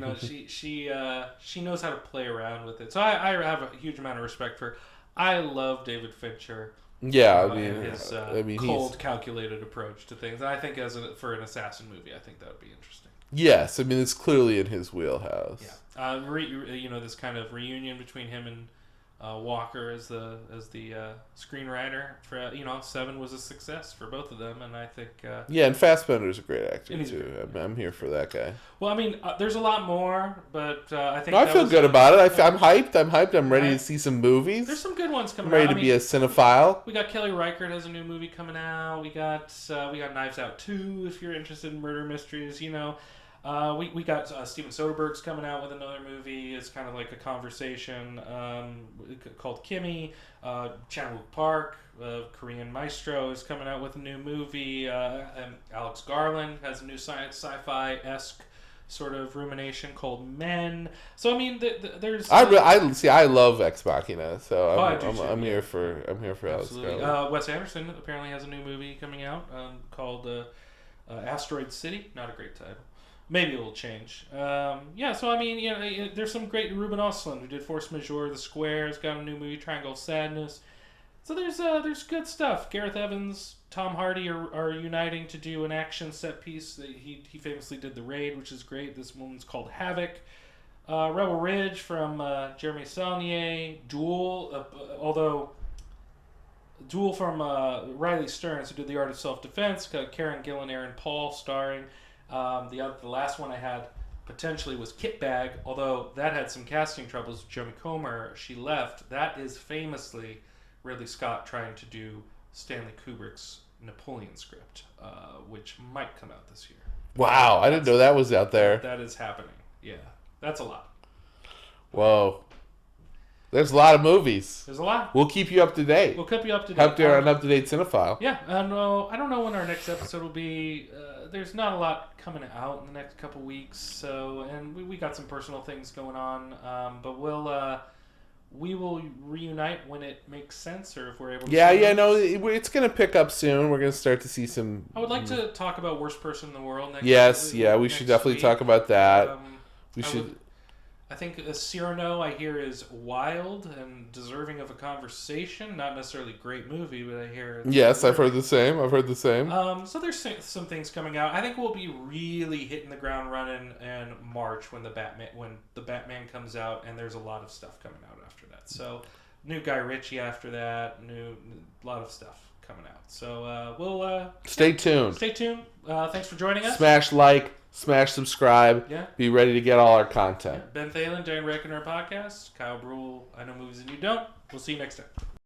knows how to play around with it. So I have a huge amount of respect for her. I love David Fincher. Yeah, his cold, calculated approach to things. And I think for an assassin movie, I think that would be interesting. Yes, I mean, it's clearly in his wheelhouse. Yeah, this kind of reunion between him and Walker as the screenwriter for Seven was a success for both of them, and I think and Fassbender's a great actor too. I'm here for that guy. Well, I mean, there's a lot more, but I think I feel good about it. I'm hyped. I'm ready to see some movies. There's some good ones coming. I'm ready to be a cinephile. We got Kelly Reichardt has a new movie coming out. We got Knives Out 2 if you're interested in murder mysteries. We got Steven Soderbergh's coming out with another movie. It's kind of like a conversation called Kimmy. Chan-wook Park, Korean maestro, is coming out with a new movie. And Alex Garland has a new sci-fi-esque sort of rumination called Men. So I mean, there's. I love Ex Machina, so I'm here for Alex Garland. Wes Anderson apparently has a new movie coming out called Asteroid City. Not a great title. Maybe it will change. So I mean, there's some great Ruben Östlund who did Force Majeure, The Square, has got a new movie, Triangle of Sadness. So there's good stuff. Gareth Evans, Tom Hardy are uniting to do an action set piece. He famously did The Raid, which is great. This one's called Havoc. Rebel Ridge from Jeremy Saulnier. Duel from Riley Stearns, who did The Art of Self-Defense. Got Karen Gillan, Aaron Paul starring. The last one I had potentially was Kit Bag, although that had some casting troubles with Jim Comer. She left. That is famously Ridley Scott trying to do Stanley Kubrick's Napoleon script, which might come out this year. Wow, I didn't know that was out there. That is happening. Yeah, that's a lot. Whoa. There's a lot of movies. There's a lot. We'll keep you up to date. We'll keep you up to date. Up there on Up-to-Date Cinephile. Yeah, and I don't know when our next episode will be. There's not a lot coming out in the next couple weeks, so and we got some personal things going on, but we will reunite when it makes sense, or if we're able to. It's going to pick up soon. We're going to start to see some. I would like to talk about Worst Person in the World next. We should definitely talk about that. I think Cyrano, I hear, is wild and deserving of a conversation. Not necessarily a great movie, but I hear. Yes, I've heard the same. So there's some things coming out. I think we'll be really hitting the ground running in March when the Batman comes out, and there's a lot of stuff coming out after that. So new Guy Ritchie after that, a lot of stuff coming out. So we'll stay tuned. Stay tuned. Thanks for joining us. Smash like. Smash subscribe. Yeah. Be ready to get all our content. Ben Thelen, Darren Reckoner Podcast. Kyle Bruehl, I Know Movies and You Don't. We'll see you next time.